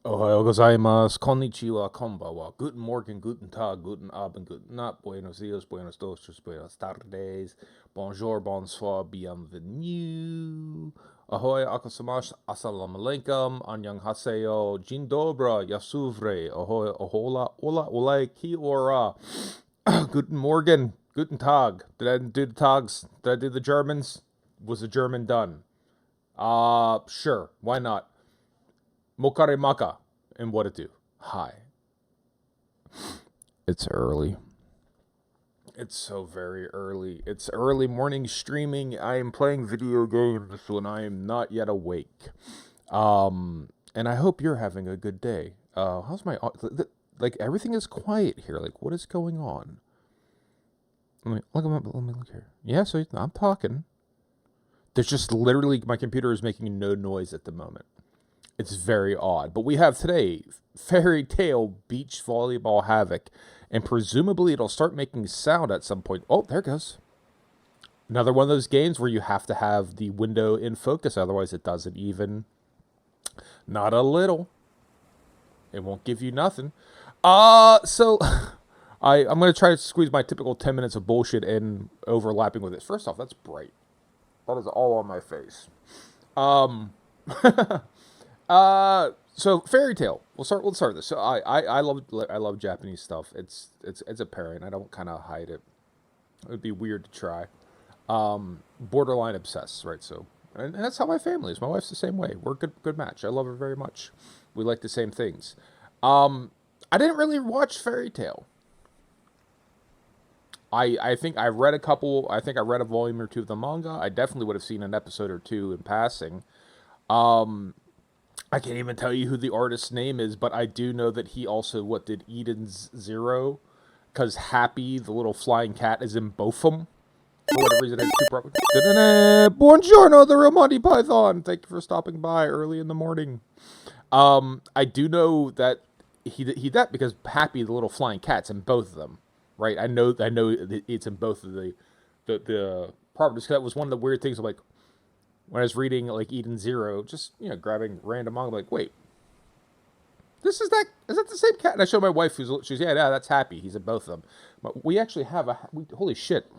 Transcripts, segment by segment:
Ohayo gozaimasu, konnichiwa, konbawa, guten Morgen, guten Tag, guten Abend, guten Nacht, buenos dias, buenos noches, buenas tardes, bonjour, bonsoir, bienvenue. Ahoy, akasamash, assalamu alaikum, annyeong haseyo, jin dobra, yasuvre, ahoy, ahola, ola, olai, ki ora. Guten Morgen, guten Tag. Did I do the Tags? Did I do the Germans? Was the German done? Sure, why not? Mokare maka. And what it do? Hi. It's early. It's so very early. It's early morning streaming. I am playing video games when I am not yet awake. And I hope you're having a good day. How's my like everything is quiet here. Like what is going on? Let me look here. Yeah, so I'm talking. There's just literally my computer is making no noise at the moment. It's very odd. But we have today Fairy Tale Beach Volleyball Havoc, and presumably it'll start making sound at some point. Oh, there it goes. Another one of those games where you have to have the window in focus, otherwise it doesn't even. Not a little. It won't give you nothing. So I'm gonna try to squeeze my typical 10 minutes of bullshit in overlapping with it. First off, that's bright. That is all on my face. Um so Fairy Tale. We'll start this. So I love Japanese stuff. It's apparent. I don't kind of hide it. It would be weird to try. Borderline obsessed, right? So and that's how my family is. My wife's the same way. We're a good match. I love her very much. We like the same things. I didn't really watch Fairy Tale. I think I read a couple. I think I read a volume or two of the manga. I definitely would have seen an episode or two in passing. I can't even tell you who the artist's name is, but I do know that he also did Eden's Zero, because Happy, the little flying cat, is in both of them. For whatever reason, it's super. Buongiorno, the real Monty Python. Thank you for stopping by early in the morning. I do know that he that because Happy, the little flying cat's in both of them, right? I know it's in both of the properties. That was one of the weird things. I'm like, when I was reading like Eden Zero, just grabbing random manga, I'm like, wait, is that the same cat? And I showed my wife, she's yeah, that's Happy. He's in both of them. But we actually have holy shit.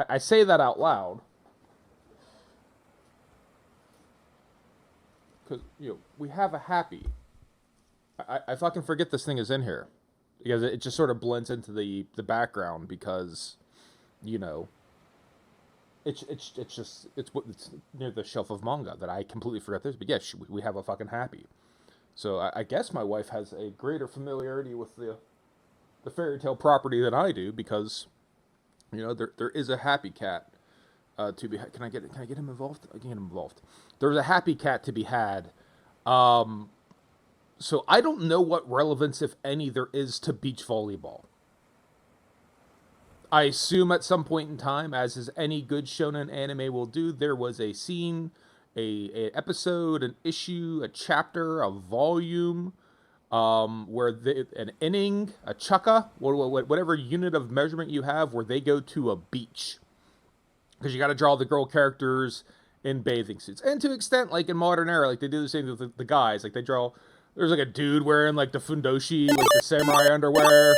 I say that out loud because we have a Happy. I fucking forget this thing is in here because it just sort of blends into the background because it's near the shelf of manga that I completely forgot this. But yes, we have a fucking Happy. So I guess my wife has a greater familiarity with the fairy tale property than I do because there is a Happy cat to be. Can I get him involved? I can get him involved. There's a Happy cat to be had. So I don't know what relevance, if any, there is to beach volleyball. I assume at some point in time, as is any good shonen anime will do, there was a scene, a episode, an issue, a chapter, a volume, where an inning, a chukka, whatever unit of measurement you have, where they go to a beach because you got to draw the girl characters in bathing suits, and to an extent, like in modern era, like they do the same with the guys, like they draw. There's like a dude wearing like the fundoshi, like the samurai underwear.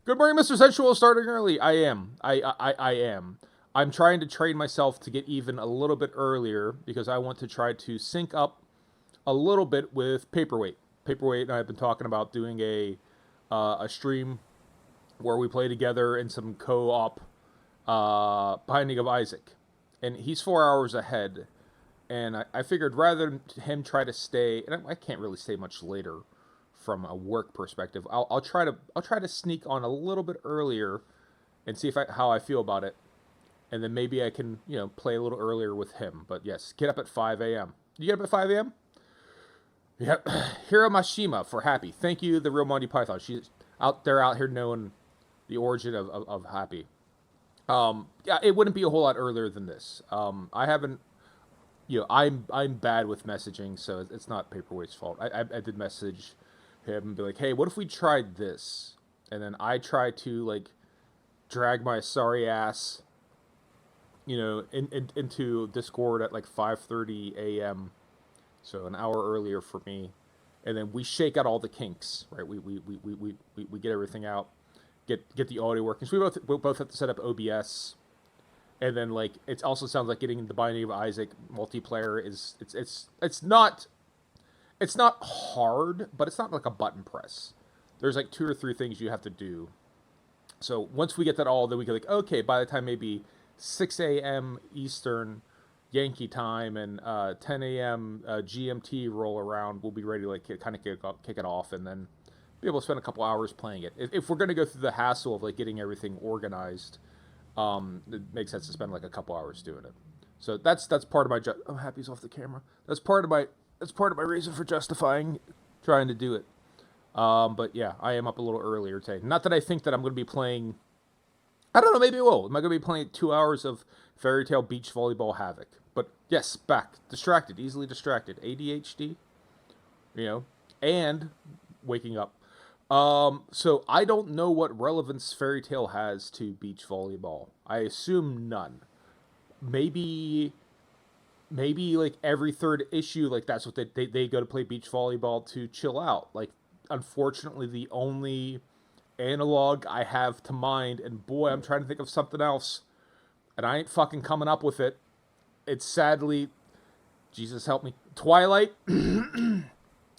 Good morning, Mr. Sensual. Starting early. I am. I am. I'm trying to train myself to get even a little bit earlier because I want to try to sync up a little bit with Paperweight. Paperweight and I have been talking about doing a stream where we play together in some co-op Binding of Isaac, and he's 4 hours ahead. And I figured rather than him try to stay, and I can't really stay much later from a work perspective. I'll try to sneak on a little bit earlier and see how I feel about it, and then maybe I can play a little earlier with him. But yes, get up at 5 a.m. You get up at 5 a.m. Yep. Hiro Mashima for Happy. Thank you, the real Monty Python. She's out here knowing the origin of Happy. Yeah, it wouldn't be a whole lot earlier than this. I haven't. I'm bad with messaging, so it's not Paperweight's fault. I did message him and be like, hey, what if we tried this? And then I try to like drag my sorry ass, into Discord at like 5:30 a.m. So an hour earlier for me, and then we shake out all the kinks, right? We get everything out, get the audio working. So we both have to set up OBS, and then like it also sounds like getting the Binding of Isaac multiplayer is it's not hard, but it's not like a button press. There's like 2 or 3 things you have to do. So once we get that all, then we can like, okay, by the time maybe 6 a.m. Eastern Yankee time and 10 a.m. GMT roll around, we'll be ready to like kind of kick it off, and then be able to spend a couple hours playing it. If we're going to go through the hassle of like getting everything organized, it makes sense to spend like a couple hours doing it. So that's part of my Happy's off the camera. That's part of my reason for justifying trying to do it. But yeah, I am up a little earlier today. Not that I think that I'm going to be playing. I don't know. Maybe I will. Am I going to be playing 2 hours of Tale Beach Volleyball Havoc? But yes, back distracted, easily distracted, ADHD, and waking up. So I don't know what relevance Fairy Tale has to beach volleyball. I assume none. Maybe like every 3rd issue, like that's what they go to play beach volleyball to chill out. Like, unfortunately, the only analog I have to mind, and boy, I'm trying to think of something else, and I ain't fucking coming up with it. It's sadly, Jesus help me, Twilight.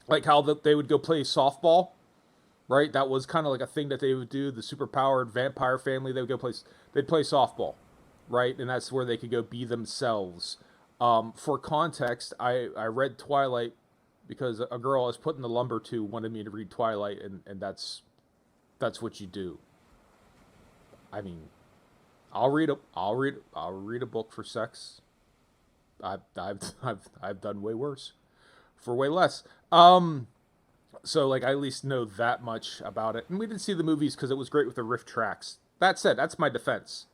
Like how they would go play softball, right? That was kind of like a thing that they would do. The superpowered vampire family, they'd play softball, right? And that's where they could go be themselves. For context, I read Twilight because a girl I was putting the lumber to wanted me to read Twilight, and that's what you do. I mean, I'll read a book for sex. I've done way worse for way less. So like I at least know that much about it. And we didn't see the movies because it was great with the riff tracks. That said, that's my defense.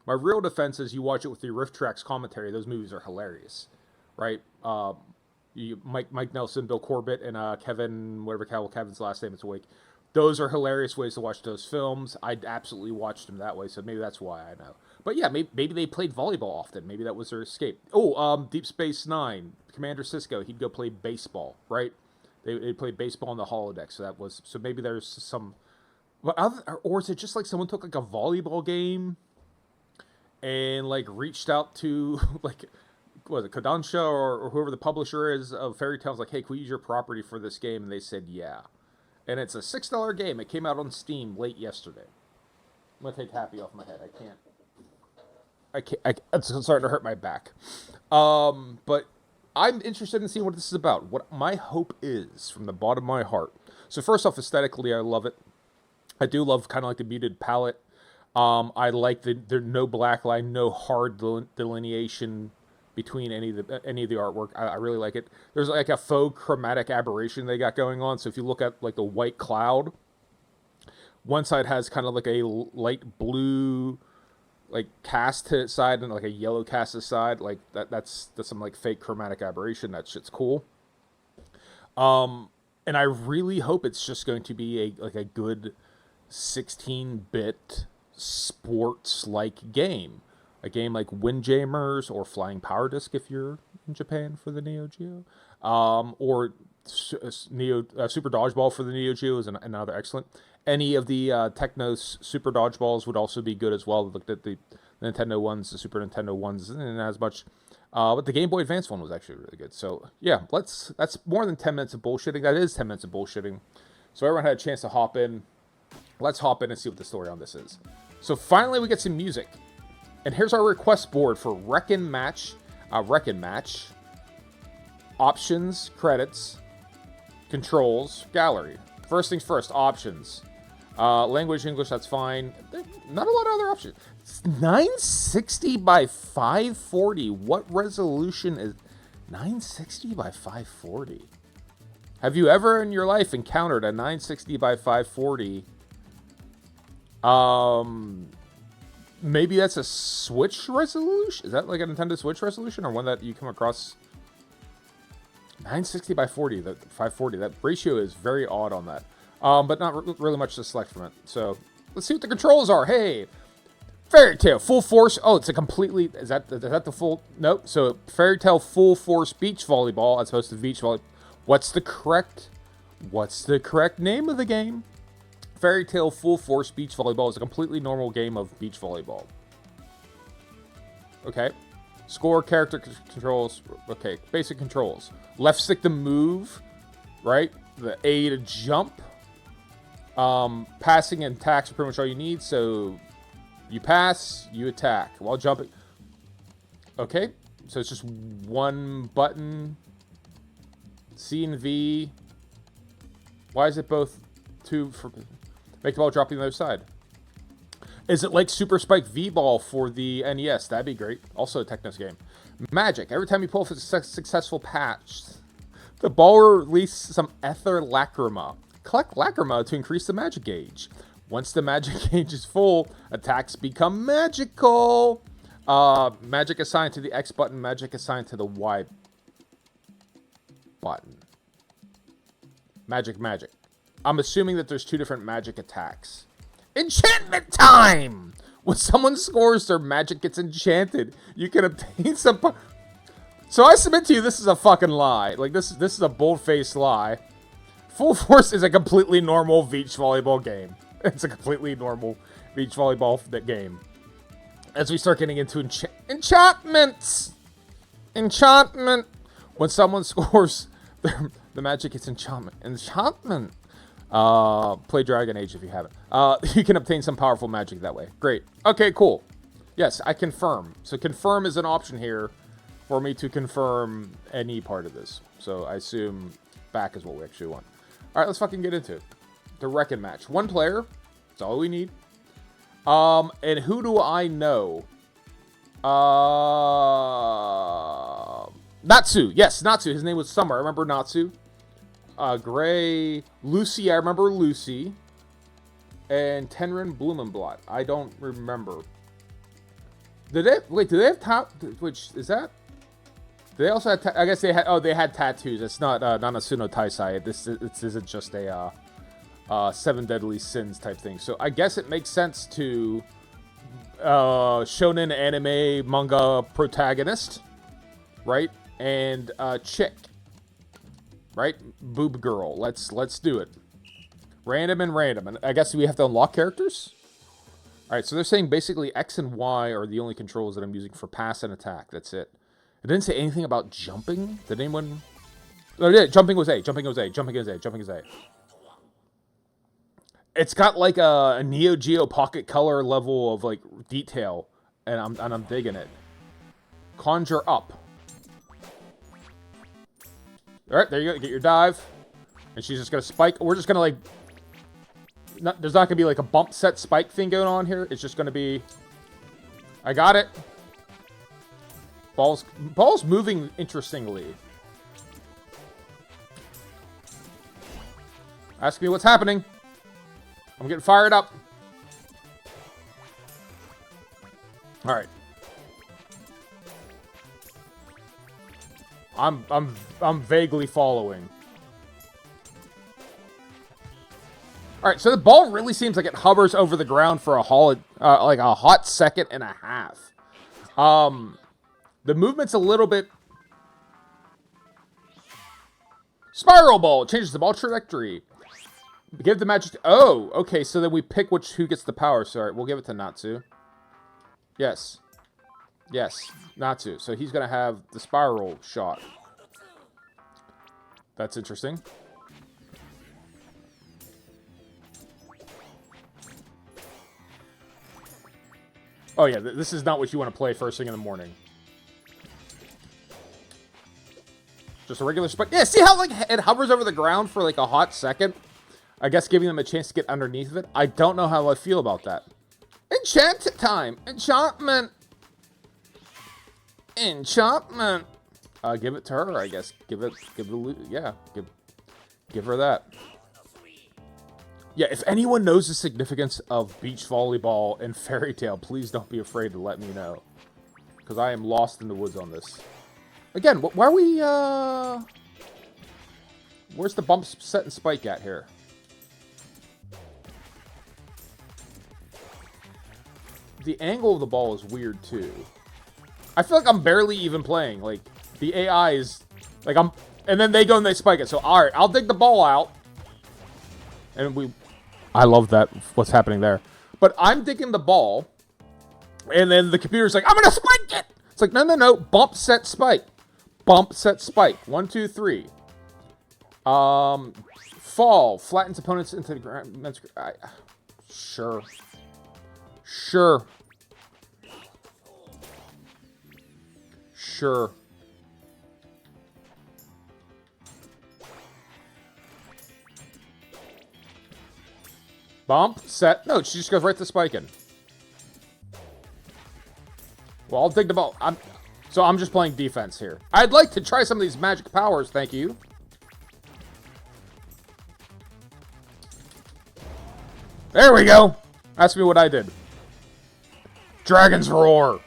My real defense is you watch it with the riff tracks commentary. Those movies are hilarious, right? Mike Nelson, Bill Corbett, and Kevin, whatever Kevin's last name is, Awake. Those are hilarious ways to watch those films. I absolutely watched them that way, so maybe that's why I know. But yeah, maybe they played volleyball often. Maybe that was their escape. Deep Space Nine, Commander Sisko, he'd go play baseball, right? They'd play baseball in the holodeck, so maybe there's some. Or is it just like someone took like a volleyball game and like reached out to like, what was it, Kodansha or whoever the publisher is of Fairy Tales, like, hey, can we use your property for this game? And they said yeah. And it's a $6 game. It came out on Steam late yesterday. I'm gonna take Happy off my head. It's starting to hurt my back. But I'm interested in seeing what this is about. What my hope is, from the bottom of my heart. So first off, aesthetically, I love it. I do love kind of like the muted palette. I like the no black line, no hard delineation between any of the artwork. I really like it. There's like a faux chromatic aberration they got going on. So if you look at like the white cloud, one side has kind of like a light blue like cast to its side and like a yellow cast to its side. Like that's some like fake chromatic aberration. That shit's cool. And I really hope it's just going to be a good 16-bit sports-like game. A game like Windjammers or Flying Power Disc if you're in Japan for the Neo Geo. Or Super Dodgeball for the Neo Geo is another excellent. Any of the Technos Super Dodgeballs would also be good as well. I looked at the Nintendo ones, the Super Nintendo ones, and not as much. But the Game Boy Advance one was actually really good. So, yeah, that's more than 10 minutes of bullshitting. That is 10 minutes of bullshitting. So everyone had a chance to hop in. Let's hop in and see what the story on this is. So finally we get some music. And here's our request board for Wreckin' Match. Options, credits, controls, gallery. First things first, options. Language, English, that's fine. Not a lot of other options. It's 960 by 540. What resolution is 960 by 540? Have you ever in your life encountered a 960 by 540? Maybe that's a Switch resolution? Is that like a Nintendo Switch resolution or one that you come across? 960 by 40, the 540. That ratio is very odd on that. But not really much to select from it. So let's see what the controls are. Hey, Fairy Tale Full Force. Oh, it's a completely. Is that the full? Nope. So Fairy Tale Full Force Beach Volleyball as opposed to Beach Volleyball. What's the correct What's the correct name of the game? Fairy Tale Full Force Beach Volleyball is a completely normal game of beach volleyball. Okay. Score, character controls. Okay, basic controls. Left stick to move, right? The A to jump. Passing and attacks are pretty much all you need. So you pass, you attack while jumping. Okay, so it's just one button. C and V. Why is it both two for make the ball drop on the other side? Is it like Super Spike V-Ball for the NES? That'd be great. Also a Technos game. Magic. Every time you pull off a successful patch, the ball will release some ether lacrima. Collect lacrima to increase the magic gauge. Once the magic gauge is full, attacks become magical. Magic assigned to the X button. Magic assigned to the Y button. Magic. I'm assuming that there's two different magic attacks. Enchantment time! When someone scores, their magic gets enchanted. You can obtain some... So I submit to you, this is a fucking lie. Like, this is a bold-faced lie. Full Force is a completely normal beach volleyball game. It's a completely normal beach volleyball game. As we start getting into enchantments! Enchantment! When someone scores, the magic gets enchantment. Enchantment! Play Dragon Age if you haven't. You can obtain some powerful magic that way. Great. Okay, cool. Yes, I confirm. So confirm is an option here for me to confirm any part of this. So I assume back is what we actually want. Alright, let's fucking get into it. The Reckon match. One player. That's all we need. And who do I know? Natsu. Yes, Natsu. His name was Summer. I remember Natsu. Gray. Lucy. I remember Lucy. And Tenrin Blumenblatt. I don't remember. Did they... Wait, do they have... Which... Is that... They also had... I guess they had... Oh, they had tattoos. It's not Nanatsuno Taisai. This isn't just a... Seven Deadly Sins type thing. So I guess it makes sense to... shonen anime manga protagonist. Right? And chick. Right? Boob girl. Let's do it. Random. And I guess we have to unlock characters? Alright, so they're saying basically X and Y are the only controls that I'm using for pass and attack. That's it. It didn't say anything about jumping. Did anyone... Oh, yeah, jumping was A. Jumping is A. It's got like a Neo Geo Pocket Color level of like detail. And I'm digging it. Conjure up. Alright, there you go. Get your dive. And she's just going to spike. We're just going to like... there's not going to be like a bump set spike thing going on here. It's just going to be... I got it. Ball's moving interestingly. Ask me what's happening. I'm getting fired up. Alright. I'm vaguely following. Alright, so the ball really seems like it hovers over the ground for like a hot second and a half. The movement's a little bit... Spiral ball! Changes the ball trajectory. Give the magic... Oh, okay, so then we pick who gets the power. Sorry, we'll give it to Natsu. Yes. Yes, Natsu. So he's going to have the spiral shot. That's interesting. Oh yeah, this is not what you want to play first thing in the morning. Just a regular spike. Yeah, see how like it hovers over the ground for like a hot second? I guess giving them a chance to get underneath of it. I don't know how I feel about that. Enchant time! Enchantment! Enchantment! Give it to her, I guess. Give her that. Yeah, if anyone knows the significance of beach volleyball and Fairy Tale, please don't be afraid to let me know. Because I am lost in the woods on this. Again, why are we, where's the bump set and spike at here? The angle of the ball is weird, too. I feel like I'm barely even playing. Like, the AI is... Like, and then they go and they spike it. So, alright, I'll dig the ball out. And I love that, what's happening there. But I'm digging the ball, and then the computer's like, I'm gonna spike it! It's like, no, bump, set, spike. Bump, set, spike. 1, 2, 3. Fall, flattens opponents into the ground. Sure. Bump, set. No, she just goes right to spiking. Well, I'll dig the ball. So I'm just playing defense here. I'd like to try some of these magic powers, thank you. There we go. Ask me what I did. Dragon's Roar.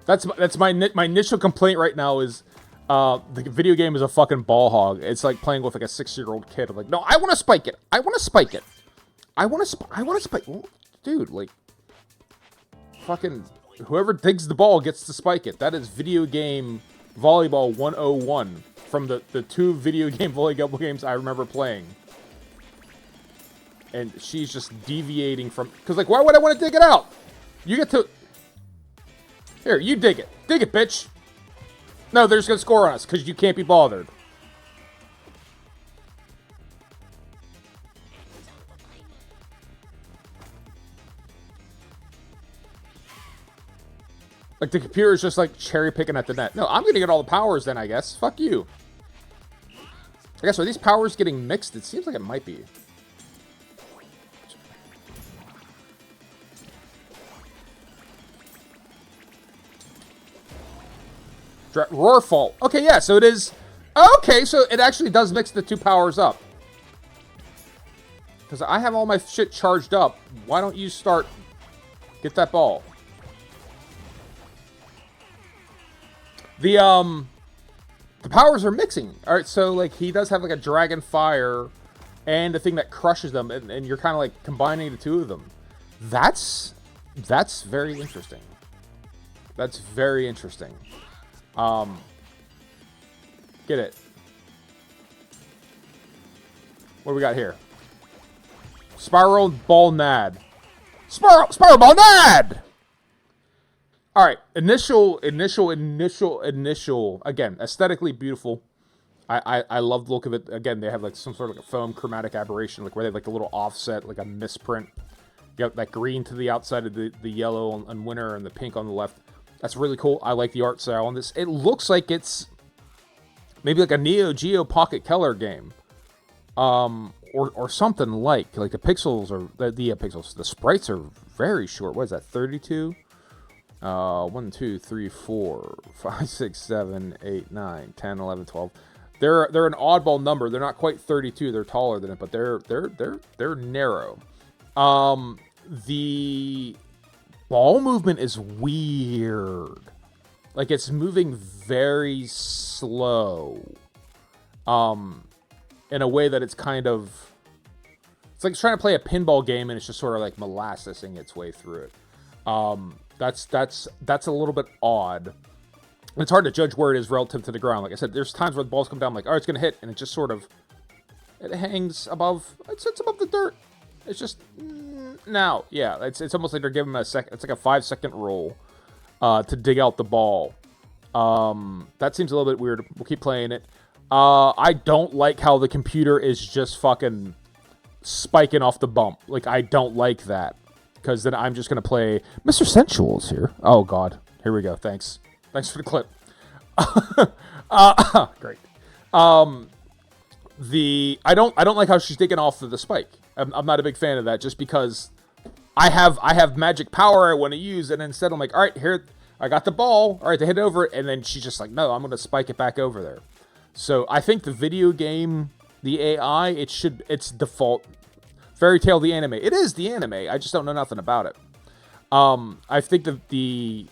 That's my initial complaint right now is the video game is a fucking ball hog. It's like playing with like a 6-year-old kid. I'm like, no, I want to spike it. I want to spike it. I want to spike. Dude, like, fucking whoever digs the ball gets to spike it. That is video game volleyball 101 from the 2 video game volleyball games I remember playing. And she's just deviating from... Because, like, why would I want to dig it out? You get to... Here, you dig it. Dig it, bitch. No, they're just going to score on us because you can't be bothered. Like, the computer is just, like, cherry-picking at the net. No, I'm going to get all the powers then, I guess. Fuck you. I guess, are these powers getting mixed? It seems like it might be. Roar fault. Okay, yeah, so it is... Okay, so it actually does mix the 2 powers up. Because I have all my shit charged up. Why don't you start... Get that ball. The powers are mixing. Alright, so, like, he does have, like, a Dragon Fire and a thing that crushes them, and you're kind of, like, combining the 2 of them. That's very interesting. That's very interesting. Get it. What do we got here? Spiral Ball Nad. Spiral Ball Nad! Alright, initial. Again, aesthetically beautiful. I love the look of it. Again, they have like some sort of like a foam chromatic aberration, like where they have like a little offset, like a misprint. You got that green to the outside of the yellow on winter and the pink on the left. That's really cool. I like the art style on this. It looks like it's maybe like a Neo Geo Pocket Color game. Or something like the pixels are the pixels. The sprites are very short. What is that? 32? 1, 2, 3, 4, 5, 6, 7, 8, 9, 10, 11, 12. They're an oddball number. They're not quite 32. They're taller than it, but they're narrow. The ball movement is weird. Like, it's moving very slow. In a way that it's kind of... It's like trying to play a pinball game and it's just sort of like molassesing its way through it. That's a little bit odd. It's hard to judge where it is relative to the ground. Like I said, there's times where the balls come down, I'm like, oh, it's going to hit, and it just sort of... It hangs above... It's above the dirt. It's just... Now, yeah, it's almost like they're giving him a second... It's like a 5-second roll to dig out the ball. That seems a little bit weird. We'll keep playing it. I don't like how the computer is just fucking spiking off the bump. Like, I don't like that. Because then I'm just going to play... Mr. Sensual's here. Oh, God. Here we go. Thanks. Thanks for the clip. Great. I don't like how she's taking off the spike. I'm not a big fan of that, just because I have magic power I want to use, and instead I'm like, all right, here, I got the ball. All right, to hit over it, and then she's just like, no, I'm going to spike it back over there. So I think the video game, the AI, it's default. Fairy Tail the anime. It is the anime. I just don't know nothing about it. I think that the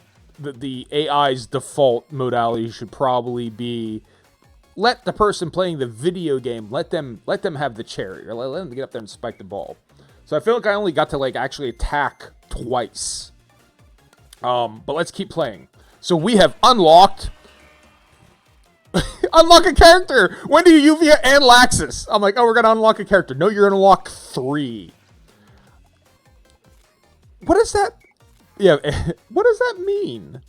AI's default modality should probably be let the person playing the video game, let them have the cherry, or let them get up there and spike the ball. So I feel like I only got to like actually attack twice. But let's keep playing. So we have unlocked Unlock a character! When do you Uvia and Laxus? I'm like, oh, we're gonna unlock a character. No, you're gonna unlock 3. What is that? Yeah, what does that mean?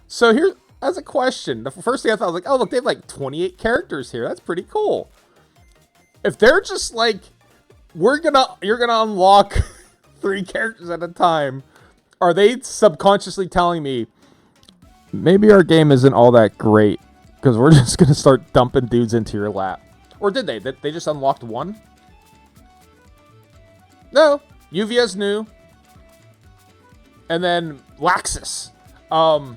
So here, as a question, the first thing I thought was like, oh, look, they have like 28 characters here. That's pretty cool. If they're just like, you're gonna unlock 3 characters at a time, are they subconsciously telling me, maybe our game isn't all that great, because we're just gonna start dumping dudes into your lap? Or did they? They just unlocked 1? No, Uvia's new. And then Laxus. Yeah,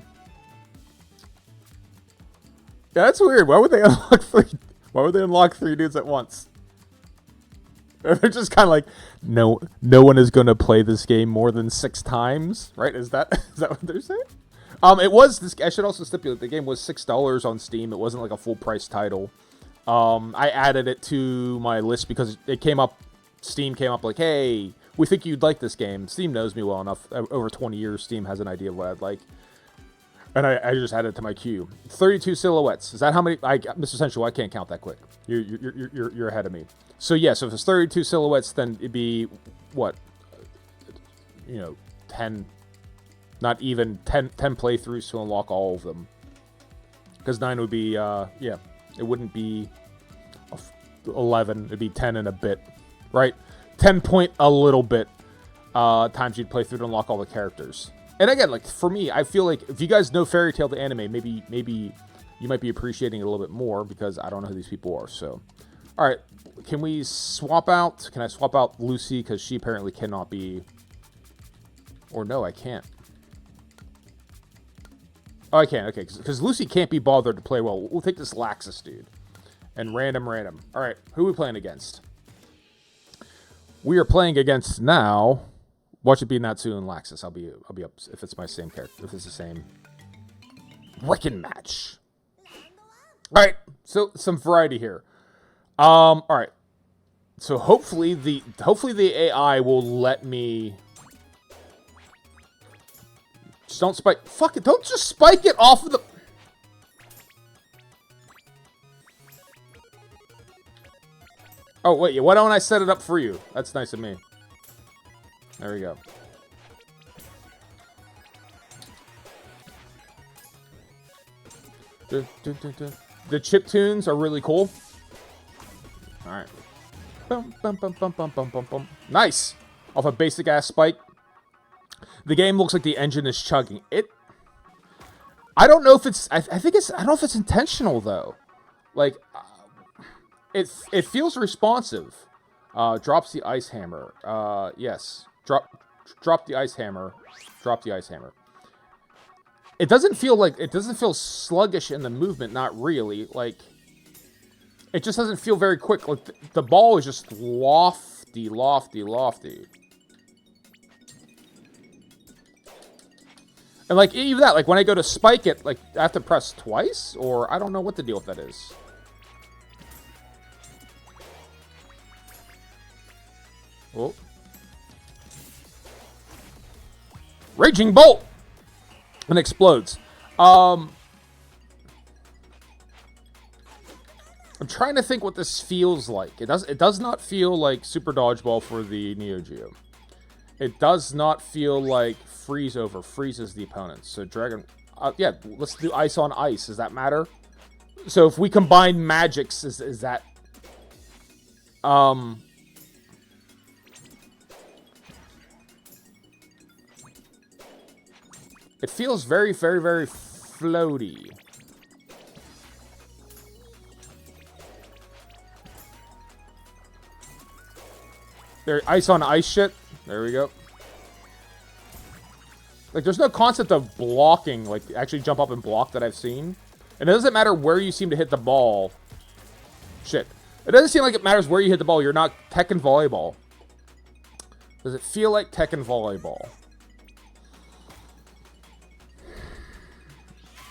that's weird. Why would they unlock 3? Why would they unlock 3 dudes at once? They're just kind of like, no one is going to play this game more than 6 times, right? Is that what they're saying? It was this. I should also stipulate the game was $6 on Steam. It wasn't like a full price title. I added it to my list because it came up. Steam came up like, hey, we think you'd like this game. Steam knows me well enough. Over 20 years, Steam has an idea of what I'd like. And I just added it to my queue. 32 silhouettes. Is that how many? Mr. Sensual, I can't count that quick. You're ahead of me. So yeah, so if it's 32 silhouettes, then it'd be what? 10, not even 10 playthroughs to unlock all of them. Because 9 would be, yeah, it wouldn't be 11. It'd be 10 and a bit, right? 10 point a little bit times you'd play through to unlock all the characters. And again, like, for me, I feel like if you guys know Fairy Tail the anime, maybe you might be appreciating it a little bit more, because I don't know who these people are. So, all right, can we swap out? Can I swap out Lucy, because she apparently cannot be? Or no, I can't. Oh, I can. Okay, because Lucy can't be bothered to play well. We'll take this Laxus dude and random. All right, who are we playing against? We are playing against now. Watch it be Natsu and Laxus. I'll be up if it's my same character. If it's the same Wiccan match. All right, so some variety here. All right. So hopefully the AI will let me. Just don't spike. Fuck it! Don't just spike it off of the. Oh wait, why don't I set it up for you? That's nice of me. There we go. The chip tunes are really cool. All right. Bum, bum, bum, bum, bum, bum, bum, bum. Nice. Off a basic ass spike. The game looks like the engine is chugging. I don't know if it's. I think it's. I don't know if it's intentional though. Like, it feels responsive. Drops the ice hammer. Yes. Drop the ice hammer. Drop the ice hammer. It doesn't feel sluggish in the movement, not really. Like, it just doesn't feel very quick. Like, the ball is just lofty, lofty, lofty. And like, even that, like when I go to spike it, like I have to press twice, or I don't know what the deal with that is. Oh. Raging Bolt! And explodes. I'm trying to think what this feels like. It does not feel like Super Dodgeball for the Neo Geo. It does not feel like Freeze Over. Freezes the opponents. So Dragon... yeah, let's do Ice on Ice. Does that matter? So if we combine magics, is that... It feels very, very, very floaty. There, Ice on Ice shit. There we go. Like, there's no concept of blocking, like, actually jump up and block that I've seen. And it doesn't matter where you seem to hit the ball. Shit. It doesn't seem like it matters where you hit the ball. You're not Tekken Volleyball. Does it feel like Tekken Volleyball?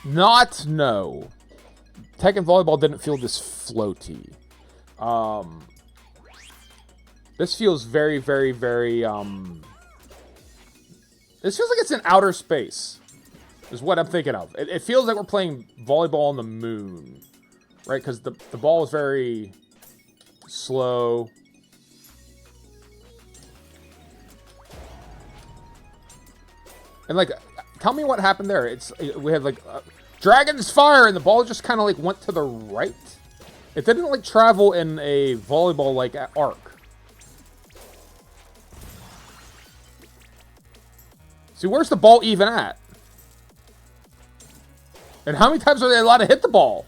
No. Tekken Volleyball didn't feel this floaty. This feels very, very, very, this feels like it's in outer space, is what I'm thinking of. It feels like we're playing volleyball on the moon. right? Because the ball is very slow. And like, tell me what happened there. We had like Dragon's Fire, and the ball just kind of like went to the right. It didn't like travel in a volleyball like arc. See, where's the ball even at? And how many times are they allowed to hit the ball?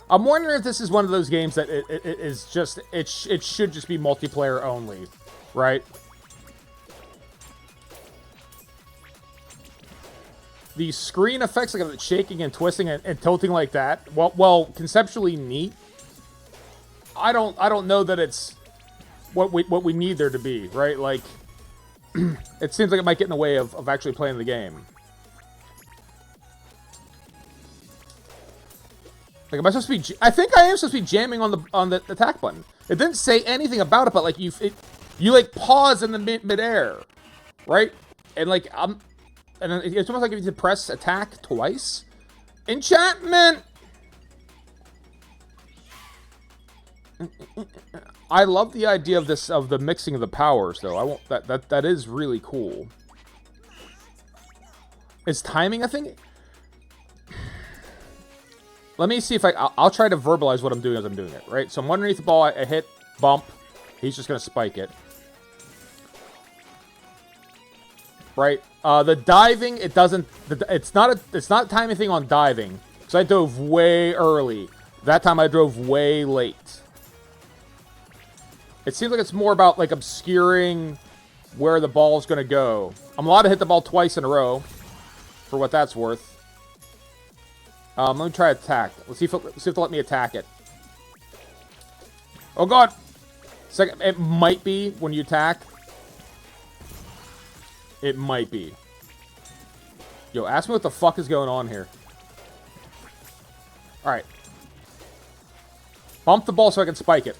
I'm wondering if this is one of those games that it should just be multiplayer only, right? The screen effects, like the shaking and twisting and tilting like that, well, conceptually neat. I don't know that it's what we need there to be, right? Like, it seems like it might get in the way of actually playing the game. Like, am I supposed to be? I think I am supposed to be jamming on the attack button. It didn't say anything about it, but like you like pause in the midair, right? And like and it's almost like if you press attack twice. Enchantment. I love the idea of the mixing of the powers, though. I won't. That is really cool. Is timing a thing? Let me see if I'll try to verbalize what I'm doing as I'm doing it, right? So I'm underneath the ball, I hit, bump. He's just going to spike it. Right? The diving, it doesn't, it's not a timing thing on diving. Because I dove way early. That time I drove way late. It seems like it's more about, like, obscuring where the ball's going to go. I'm allowed to hit the ball twice in a row, for what that's worth. Let me try attack. Let's see if it'll let me attack it. Oh god! Second, it might be when you attack. It might be. Yo, ask me what the fuck is going on here. Alright. Bump the ball so I can spike it.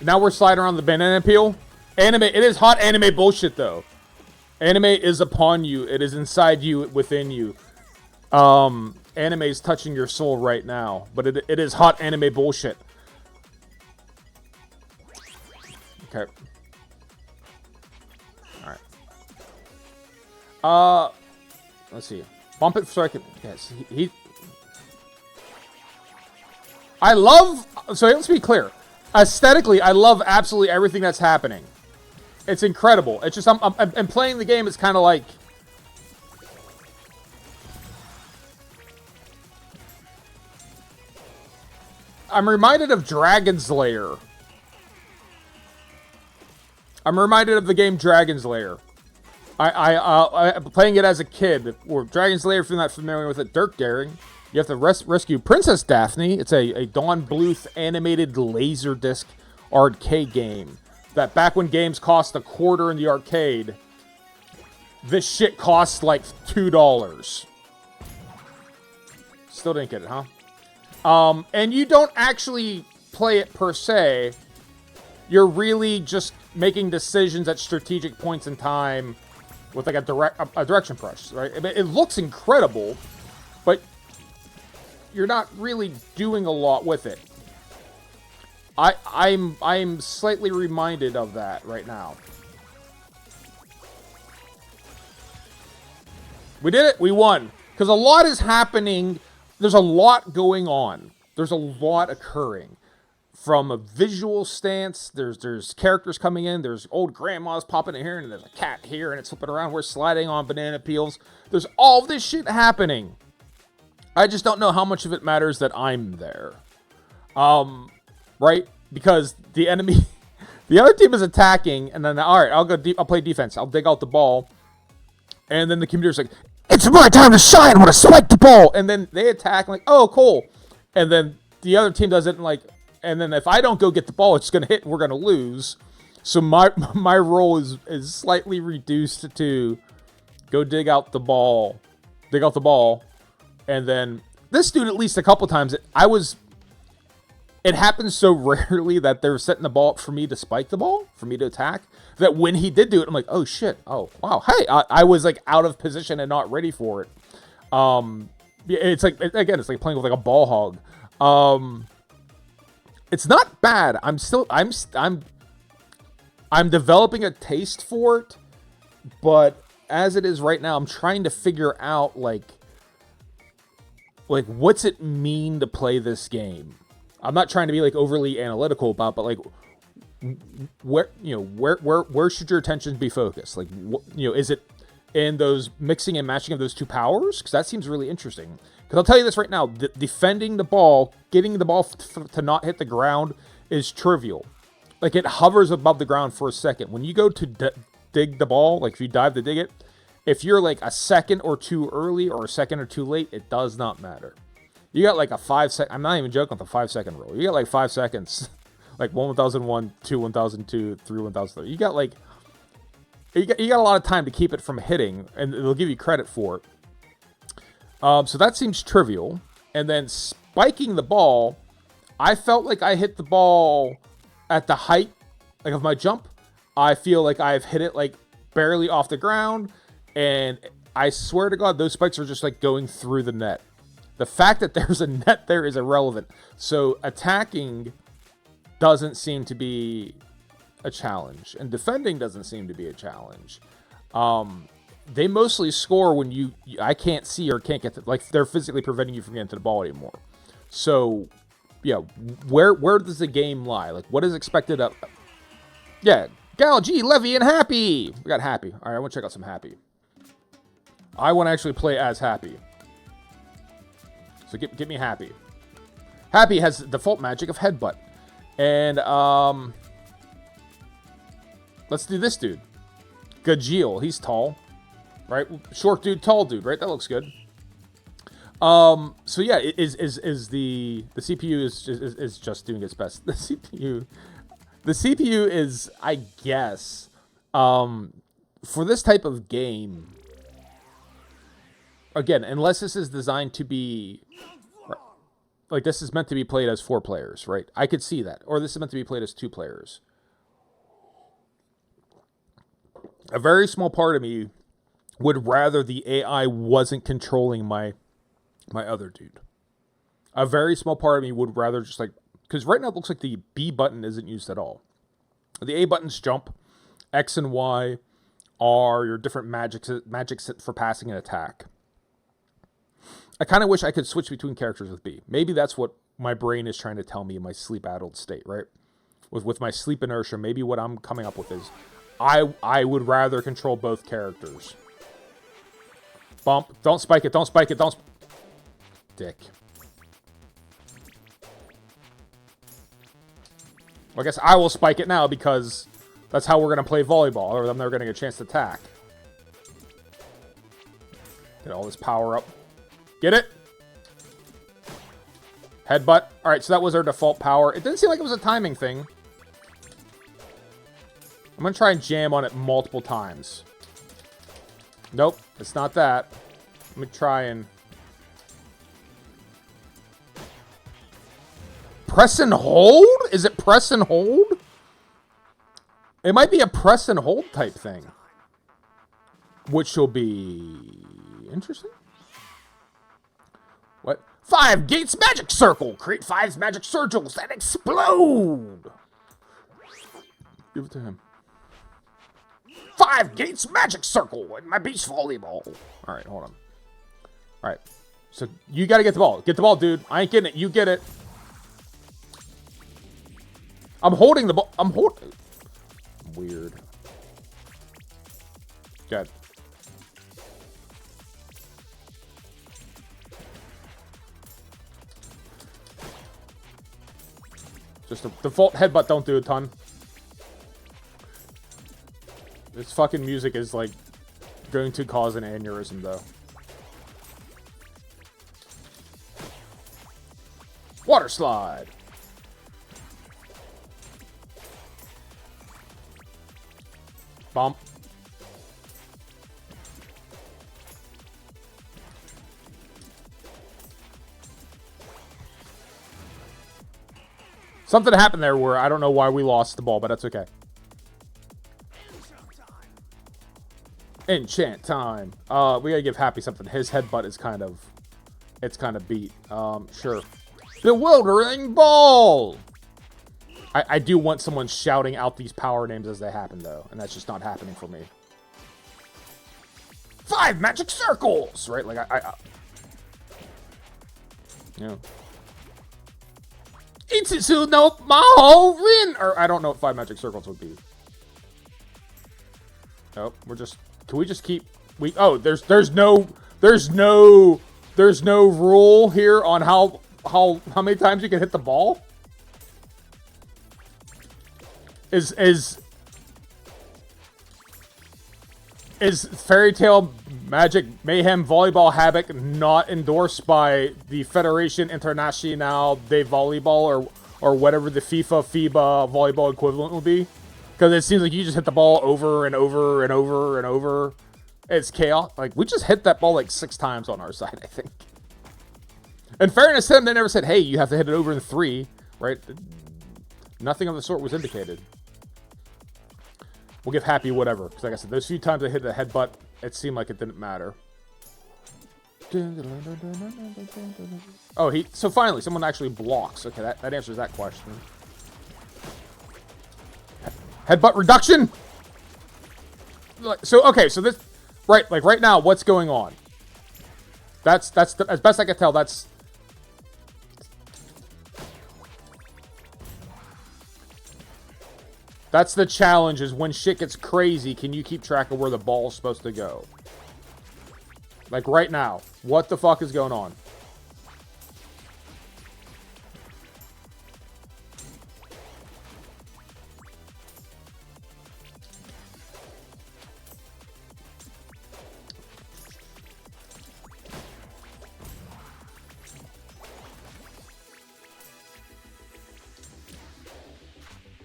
Now we're sliding around the banana peel. Anime, it is hot anime bullshit, though. Anime is upon you. It is inside you, within you. Anime is touching your soul right now. But it is hot anime bullshit. Okay. Alright. Let's see. Bump it so I can... Yes, I love... So let's be clear. Aesthetically, I love absolutely everything that's happening. It's incredible. It's just, I'm playing the game, it's kind of like... I'm reminded of Dragon's Lair. I'm reminded of the game Dragon's Lair. I'm playing it as a kid. Or Dragon's Lair, if you're not familiar with it, Dirk Daring. You have to rescue Princess Daphne. It's a Don Bluth animated Laserdisc arcade game. That back when games cost $0.25 in the arcade, this shit costs like $2. Still didn't get it, huh? And you don't actually play it per se. You're really just making decisions at strategic points in time with like a direction press, right? It looks incredible, but you're not really doing a lot with it. I'm slightly reminded of that right now. We did it. We won. Because a lot is happening. There's a lot going on. There's a lot occurring. From a visual stance, there's characters coming in. There's old grandmas popping in here, and there's a cat here, and it's flipping around. We're sliding on banana peels. There's all this shit happening. I just don't know how much of it matters that I'm there. Right? Because the enemy, the other team is attacking, and then, all right, I'll play defense. I'll dig out the ball. And then the computer's like, it's my time to shine. I'm going to spike the ball. And then they attack, like, oh, cool. And then the other team does it in, like, and then if I don't go get the ball, it's going to hit and we're going to lose. So my role is slightly reduced to go dig out the ball, and then this dude at least a couple times, it happens so rarely that they're setting the ball up for me to spike the ball, for me to attack, that when he did do it, I'm like, oh shit, oh wow, hey, I was like out of position and not ready for it. It's like, again, it's like playing with like a ball hog. It's not bad. I'm developing a taste for it, but as it is right now, I'm trying to figure out like what's it mean to play this game. I'm not trying to be like overly analytical about, but like where should your attention be focused? Like, is it in those mixing and matching of those two powers? Because that seems really interesting. Because I'll tell you this right now, defending the ball, getting the ball to not hit the ground is trivial. Like, it hovers above the ground for a second. When you go to dig the ball, like if you dive to dig it, if you're like a second or two early or a second or two late, it does not matter. You got like a 5 second, I'm not even joking with the 5 second rule. You got like 5 seconds, like 1001, 2, 1002, 3, 1003. You got a lot of time to keep it from hitting, and it'll give you credit for it. So that seems trivial. And then spiking the ball, I felt like I hit the ball at the height like of my jump. I feel like I've hit it like barely off the ground, and I swear to God, those spikes are just like going through the net. The fact that there's a net there is irrelevant. So attacking doesn't seem to be a challenge, and defending doesn't seem to be a challenge. They mostly score when I can't see or can't get like they're physically preventing you from getting to the ball anymore. So yeah, where does the game lie? Like, what is expected of? Yeah, Gal G, Levy, and Happy. We got Happy. All right, I want to check out some Happy. I want to actually play as Happy. So get me Happy. Happy has the default magic of Headbutt. And, let's do this dude. Gajeel. He's tall. Right? Short dude, tall dude, right? That looks good. So yeah, is the CPU is just doing its best. The CPU is, I guess, for this type of game, again, unless this is designed to be, like, this is meant to be played as 4 players, right? I could see that. Or this is meant to be played as 2 players. A very small part of me would rather the AI wasn't controlling my other dude. A very small part of me would rather just like, because right now it looks like the B button isn't used at all. The A button's jump. X and Y are your different magics for passing an attack. I kind of wish I could switch between characters with B. Maybe that's what my brain is trying to tell me in my sleep-addled state, right? With my sleep inertia, maybe what I'm coming up with is I would rather control both characters. Bump. Don't spike it. Don't spike it. Don't... Dick. Well, I guess I will spike it now because that's how we're going to play volleyball, or I'm never going to get a chance to attack. Get all this power up. Get it? Headbutt. Alright, so that was our default power. It didn't seem like it was a timing thing. I'm going to try and jam on it multiple times. Nope, it's not that. Let me try and... Press and hold? Is it press and hold? It might be a press and hold type thing. Which will be... interesting. What? 5 gates magic circle. Create 5 magic circles that explode. Give it to him. 5 gates magic circle in my beach volleyball. All right, hold on. All right. So you got to get the ball. Get the ball, dude. I ain't getting it. You get it. I'm holding the ball. I'm holding. Weird. Good. Just a default headbutt don't do a ton. This fucking music is, like, going to cause an aneurysm, though. Water slide. Bump. Something happened there where I don't know why we lost the ball, but that's okay. Enchant time. We gotta give Happy something. His headbutt is kind of... It's kind of beat. Sure. Bewildering Ball! I do want someone shouting out these power names as they happen, though. And that's just not happening for me. 5 magic circles! Right? Like, yeah. Itsu no Maho Rin! Or, I don't know what 5 magic circles would be. Nope, we're just... Can we just keep... Oh, there's no rule here on how many times you can hit the ball? Is Fairy Tale Magic Mayhem Volleyball Havoc not endorsed by the Federation Internationale de Volleyball or whatever the FIBA volleyball equivalent will be? Because it seems like you just hit the ball over and over and over and over. It's chaos. Like, we just hit that ball like 6 times on our side, I think. In fairness to them, they never said, hey, you have to hit it over in 3, right? Nothing of the sort was indicated. We'll give Happy whatever. Because like I said, those few times I hit the headbutt, it seemed like it didn't matter. Oh, so finally, someone actually blocks. Okay, that answers that question. Headbutt reduction? So, okay, so this... Right, like right now, what's going on? That's as best I can tell, that's... That's the challenge, is when shit gets crazy, can you keep track of where the ball's supposed to go? Like right now, what the fuck is going on?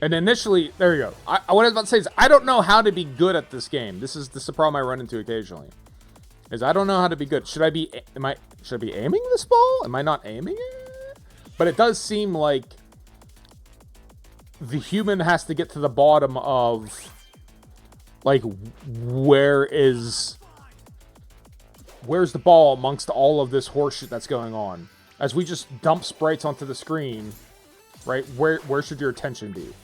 And initially, there you go. What I was about to say is, I don't know how to be good at this game. This is the problem I run into occasionally. Is I don't know how to be good. Should I be aiming this ball? Am I not aiming it? But it does seem like the human has to get to the bottom of, like, where's the ball amongst all of this horseshit that's going on? As we just dump sprites onto the screen, right? Where should your attention be?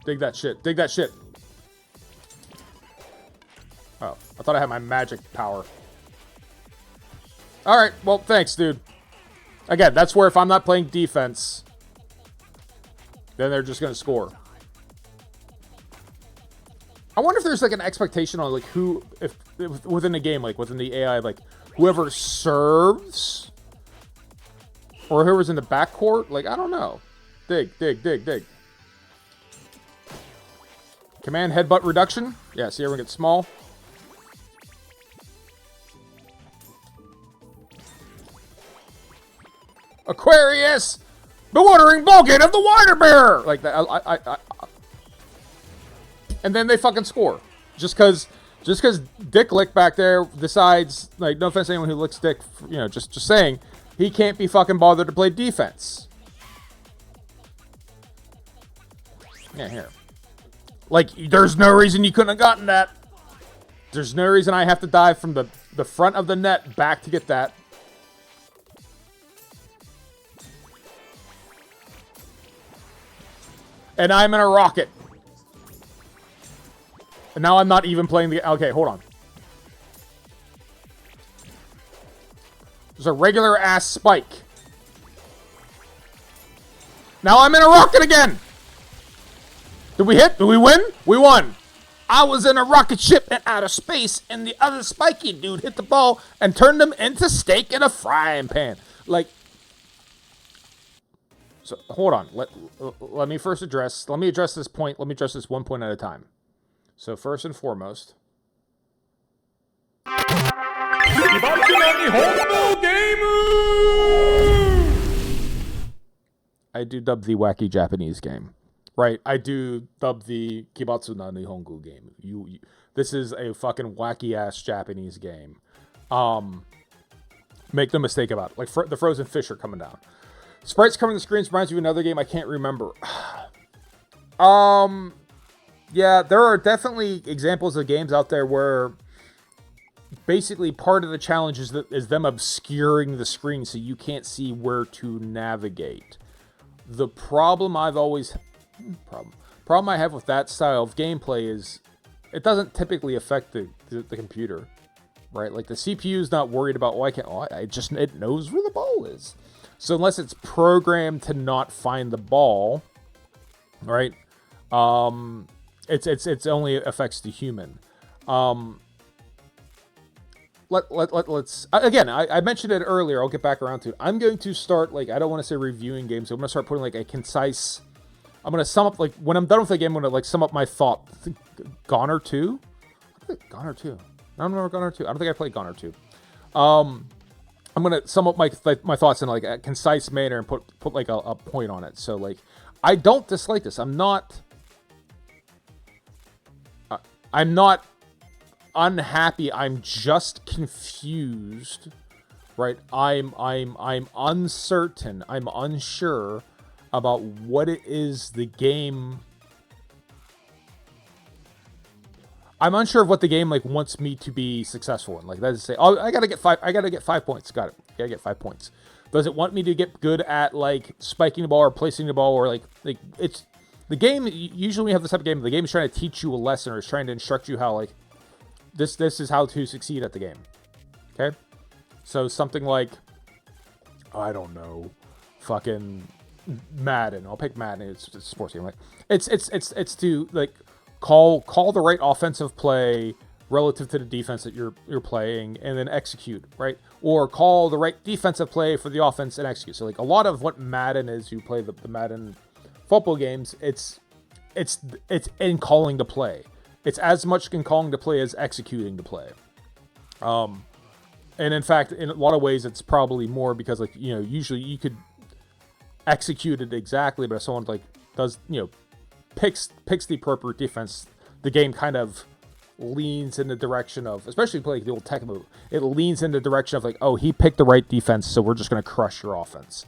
Dig that shit. Dig that shit. Oh, I thought I had my magic power. Alright, well, thanks, dude. Again, that's where if I'm not playing defense, then they're just going to score. I wonder if there's, like, an expectation on, like, who, if within the game, like, within the AI, like, whoever serves, or whoever's in the backcourt, like, I don't know. Dig, dig, dig, dig. Command headbutt reduction. Yeah, see everyone gets small. Aquarius! Bewildering Ballgate of the Water Bearer! Like that. And then they fucking score. Just because Dick Lick back there decides, like, no offense to anyone who licks Dick, you know, just saying, he can't be fucking bothered to play defense. Yeah, here. Like, there's no reason you couldn't have gotten that. There's no reason I have to dive from the front of the net back to get that. And I'm in a rocket. And now I'm not even playing the... Okay, hold on. There's a regular ass spike. Now I'm in a rocket again! Did we hit? Did we win? We won. I was in a rocket ship in outer space, and the other spiky dude hit the ball and turned them into steak in a frying pan. Like... So, hold on. Let me address this point. Let me address this one point at a time. So, first and foremost, I do dub the wacky Japanese game. right? I do dub the Kibatsu na Nihongo game. This is a fucking wacky ass Japanese game. Make no mistake about it. Like the frozen fish are coming down. Sprites coming to the screens reminds you of another game I can't remember. Yeah, there are definitely examples of games out there where basically part of the challenge is them obscuring the screen so you can't see where to navigate. The problem I have with that style of gameplay is it doesn't typically affect the computer, right? Like the CPU is not worried about it knows where the ball is. So unless it's programmed to not find the ball, right? It's only affects the human. Let's again. I mentioned it earlier. I'll get back around to it. I'm going to start I don't want to say reviewing games. So I'm going to start putting a concise. I'm going to sum up when I'm done with the game. I'm going to sum up my thought. Goner 2. Goner 2. I don't remember Goner 2. I don't think I played Goner 2. I'm going to sum up my thoughts in a concise manner and put a point on it. So I don't dislike this. I'm not unhappy. I'm just confused, right? I'm uncertain. I'm unsure about what it is the game. I'm unsure of what the game wants me to be successful in. That is to say, I gotta get 5 points. Got it. I gotta get 5 points. Does it want me to get good at spiking the ball or placing the ball or it's the game? Usually when you have this type of game, the game is trying to teach you a lesson or is trying to instruct you how this is how to succeed at the game. Okay? So something I don't know, fucking Madden. I'll pick Madden. It's a sports game. It's to call the right offensive play relative to the defense that you're playing and then execute, right? Or call the right defensive play for the offense and execute. So a lot of what Madden is, you play the Madden football games, it's in calling the play. It's as much in calling the play as executing the play. And in fact, in a lot of ways, it's probably more because usually you could execute it exactly, but if someone does picks the appropriate defense, the game kind of leans in the direction of, especially play the old tech move, it leans in the direction of he picked the right defense, so we're just going to crush your offense.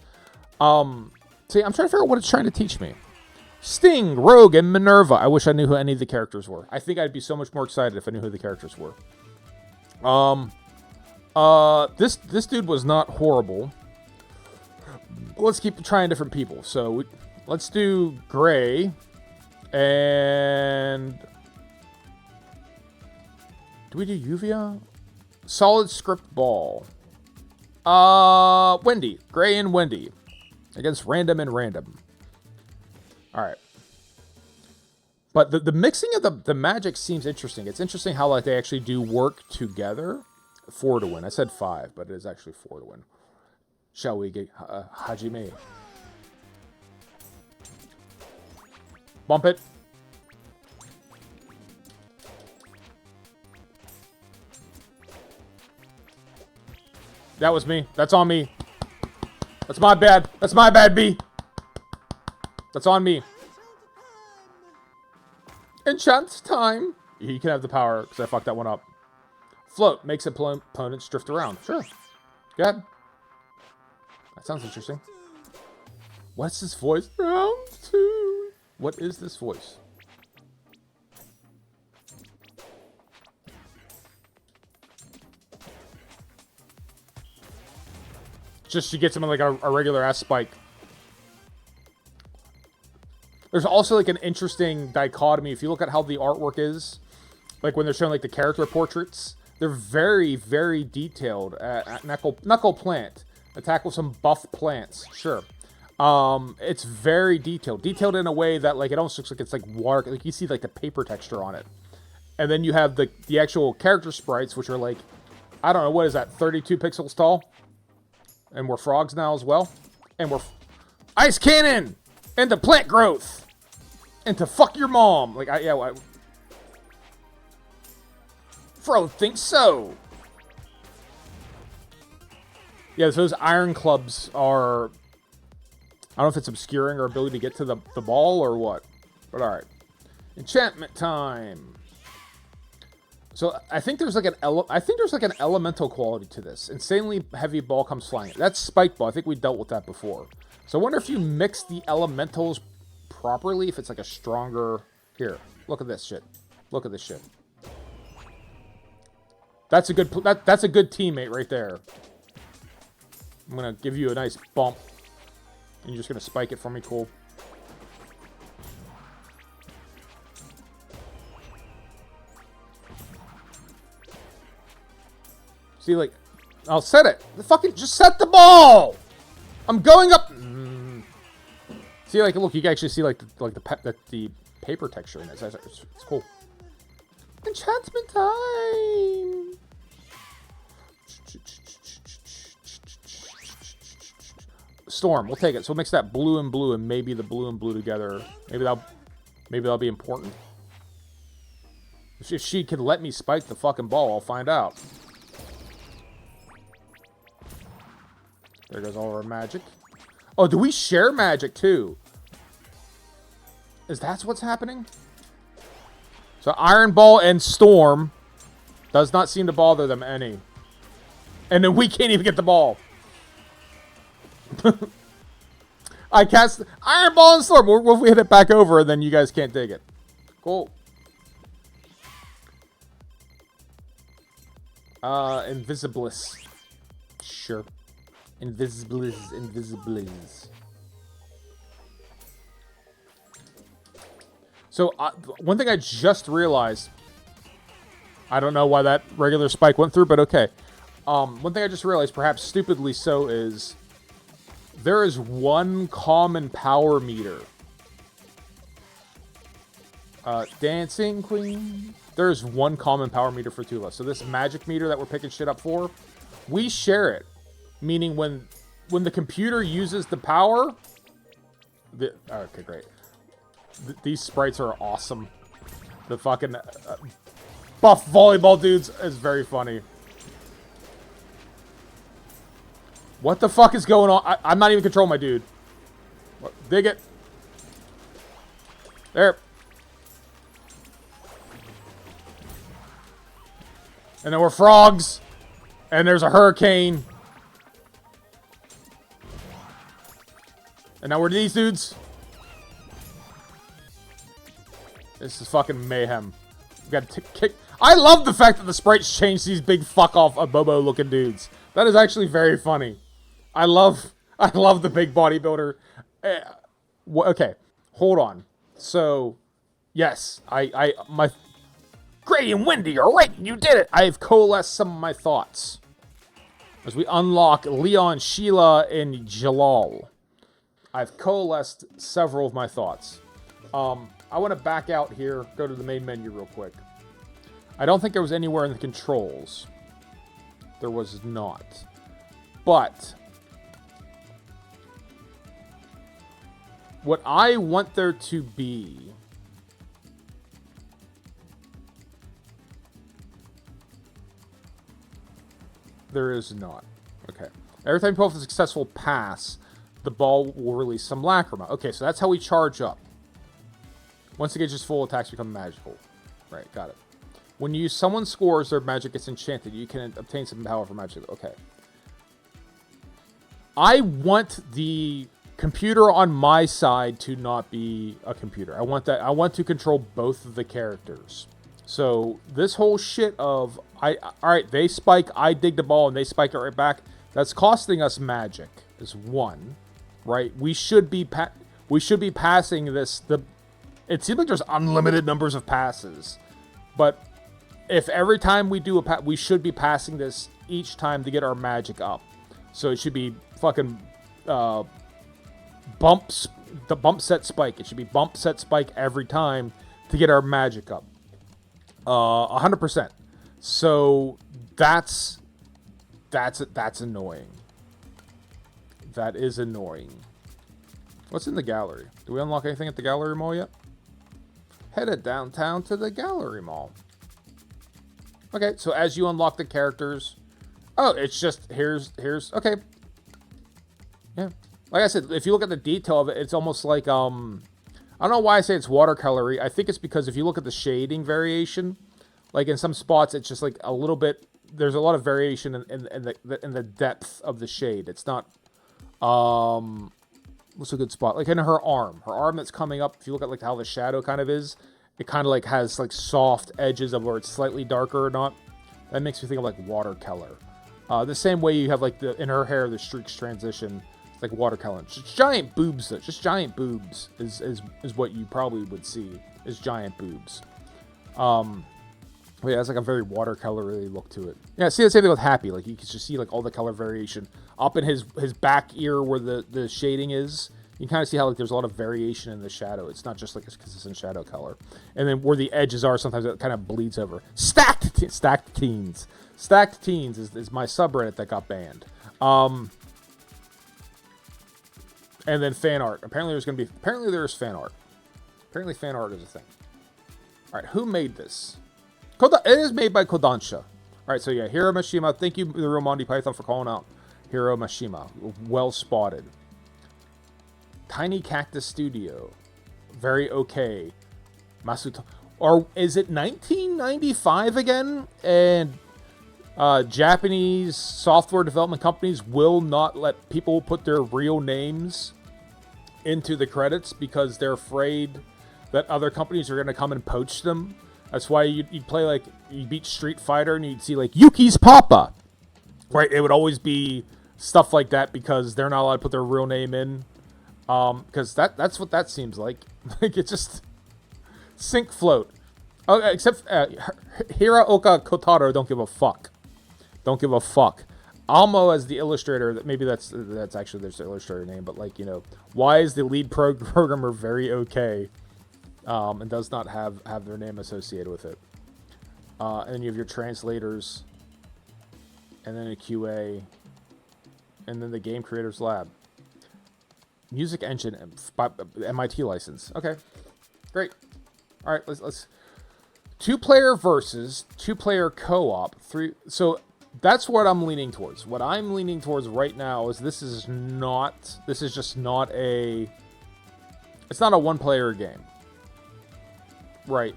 See, I'm trying to figure out what it's trying to teach me. Sting, Rogue, and Minerva. I wish I knew who any of the characters were. I think I'd be so much more excited if I knew who the characters were. This dude was not horrible. Let's keep trying different people. So let's do Gray. And do we do Yuvia? Solid script ball. Wendy. Gray and Wendy. Against random and random. Alright. But the mixing of the magic seems interesting. It's interesting how they actually do work together. 4 to win. I said 5, but it is actually 4 to win. Shall we get Hajime? Bump it. That was me. That's on me. That's my bad. That's my bad, B. That's on me. Enchant time. He can have the power because I fucked that one up. Float makes opponents drift around. Sure. Go ahead. That sounds interesting. What's this voice? Round 2. What is this voice? Just she gets him in a regular ass spike. There's also an interesting dichotomy. If you look at how the artwork is, when they're showing the character portraits, they're very, very detailed. Knuckle plant. Attack with some buff plants. Sure. It's very detailed. Detailed in a way that it almost looks like it's water. You see the paper texture on it. And then you have the actual character sprites, which are I don't know, what is that, 32 pixels tall? And we're frogs now as well. And we're ice cannon into plant growth. And to fuck your mom. Fro thinks so. Yeah, so those iron clubs are... I don't know if it's obscuring our ability to get to the ball or what. But alright. Enchantment time. So I think there's like an elemental quality to this. Insanely heavy ball comes flying. That's spike ball. I think we dealt with that before. So I wonder if you mix the elementals properly, if it's like a stronger... Here, look at this shit. Look at this shit. That's a good that's a good teammate right there. I'm gonna give you a nice bump. And you're just gonna spike it for me, cool. See, like, I'll set it. Fucking just set the ball. I'm going up. See, like, look, you can actually see like the paper texture in this. It's cool. Enchantment time. Storm, we'll take it. So we'll mix that blue and maybe the blue and blue together. Maybe that'll be important. If she can let me spike the fucking ball, I'll find out. There goes all our magic. Oh, do we share magic too? Is that what's happening? So Iron Ball and Storm does not seem to bother them any. And then we can't even get the ball. I cast Iron Ball and Storm. What if we hit it back over and then you guys can't dig it? Cool. Invisibilis. Sure. Invisibilis. So, one thing I just realized, I don't know why that regular spike went through, but okay. One thing I just realized, perhaps stupidly so, is there is one common power meter. Dancing Queen. There is one common power meter for two of us. So this magic meter that we're picking shit up for, we share it. Meaning when the computer uses the power... okay, great. These sprites are awesome. The fucking buff volleyball dudes is very funny. What the fuck is going on? I'm not even controlling my dude. Dig it. There. And there were frogs. And there's a hurricane. And now we're these dudes. This is fucking mayhem. We got to kick. I love the fact that the sprites changed these big fuck off Abobo looking dudes. That is actually very funny. I love the big bodybuilder. Okay, hold on. So, yes, my Gray and Wendy are right. You did it. I've coalesced some of my thoughts as we unlock Leon, Sheila, and Jalal. I've coalesced several of my thoughts. I want to back out here, go to the main menu real quick. I don't think there was anywhere in the controls. There was not. But what I want there to be there is not. Okay. Every time you pull off a successful pass, the ball will release some lacrima. Okay, so that's how we charge up. Once it gets full, attacks become magical. Right, got it. When someone scores, their magic gets enchanted. You can obtain some power from magic. Okay. I want the computer on my side to not be a computer. I want to control both of the characters. So this whole shit of alright, they spike, I dig the ball, and they spike it right back. That's costing us magic. Is one, right? We should be passing this. It seems like there's unlimited numbers of passes, but if every time we do we should be passing this each time to get our magic up. So it should be fucking the bump set spike. It should be bump set spike every time to get our magic up. 100%. So that's annoying. That is annoying. What's in the gallery? Do we unlock anything at the gallery mall yet? Headed downtown to the gallery mall. Okay, so as you unlock the characters... Oh, it's just... Here's... Okay. Yeah. Like I said, if you look at the detail of it, it's almost like, I don't know why I say it's watercolory. I think it's because if you look at the shading variation, like in some spots, it's just like a little bit. There's a lot of variation in the depth of the shade. It's not. What's a good spot? Like in her arm that's coming up. If you look at like how the shadow kind of is, it kind of like has like soft edges of where it's slightly darker or not. That makes me think of like watercolor. The same way you have like in her hair, the streaks transition. Like watercolor. Just giant boobs, though. Just giant boobs is what you probably would see, is giant boobs. But yeah, it's like a very watercolory look to it. Yeah, see the same thing with Happy. Like you can just see like all the color variation up in his back ear where the shading is. You can kind of see how like there's a lot of variation in the shadow. It's not just like a consistent shadow color. And then where the edges are, sometimes it kind of bleeds over. Stacked Teens. Stacked Teens is my subreddit that got banned. And then fan art. Apparently there's fan art. Apparently fan art is a thing. Alright, who made this? It is made by Kodansha. Alright, so yeah, Hiro Mashima. Thank you, the real Monty Python, for calling out Hiro Mashima. Well spotted. Tiny Cactus Studio. Very okay. Masuto. Or is it 1995 again? And Japanese software development companies will not let people put their real names into the credits because they're afraid that other companies are going to come and poach them. That's why you'd play like, you beat Street Fighter and you'd see like Yuki's Papa. Right? It would always be stuff like that because they're not allowed to put their real name in. Because that's what that seems like. Like it's just sink float. Oh, except Hiraoka Kotaro don't give a fuck. Don't give a fuck. Almo as the illustrator, maybe that's actually their illustrator name, but like, you know, why is the lead programmer very okay and does not have their name associated with it? And then you have your translators, and then a QA, and then the game creators lab. Music engine, MIT license. Okay, great. All right, let's 2-player versus 2-player co-op. So that's what I'm leaning towards. What I'm leaning towards right now is this is just not a. It's not a 1-player game. Right.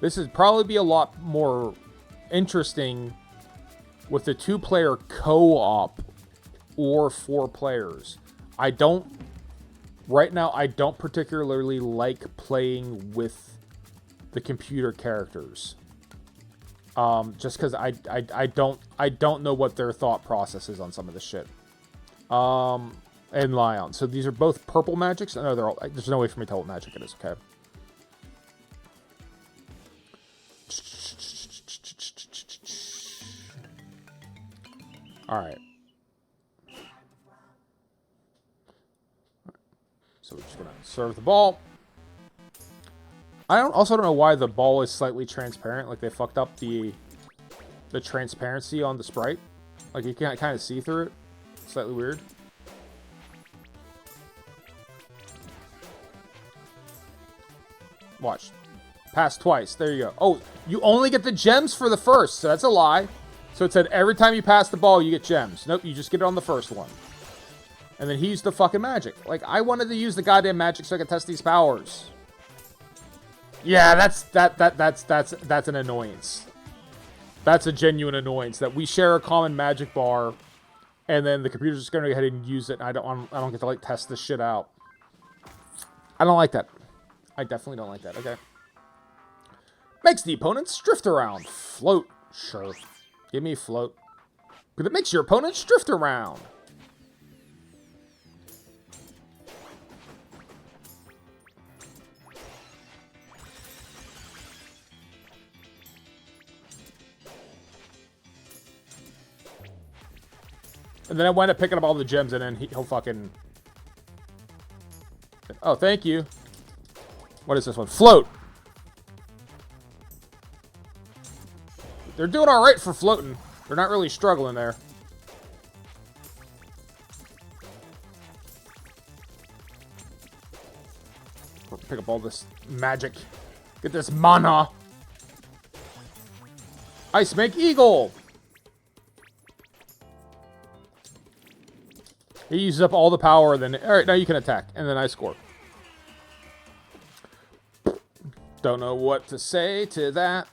This would probably be a lot more interesting with the 2-player co-op or 4 players. Right now, I don't particularly like playing with the computer characters. Just because I don't know what their thought process is on some of the shit. And Lion. So these are both purple magics. No, there's no way for me to tell what magic it is. Okay. All right. So we're just gonna serve the ball. I also don't know why the ball is slightly transparent. Like they fucked up the transparency on the sprite. Like you can't kind of see through it. Slightly weird. Watch. Pass twice. There you go. Oh, you only get the gems for the first. So that's a lie. So it said every time you pass the ball, you get gems. Nope, you just get it on the first one. And then he used the fucking magic. Like, I wanted to use the goddamn magic so I could test these powers. Yeah, that's an annoyance. That's a genuine annoyance that we share a common magic bar, and then the computer's just going to go ahead and use it, and I don't get to like test this shit out. I don't like that. I definitely don't like that. Okay. Makes the opponents drift around. Float. Sure. Give me float. But it makes your opponents drift around. And then I wind up picking up all the gems, and then he'll fucking... Oh, thank you. What is this one? Float. They're doing all right for floating. They're not really struggling there. Pick up all this magic. Get this mana. Ice Make Eagle. He uses up all the power, then... Alright, now you can attack. And then I score. Don't know what to say to that.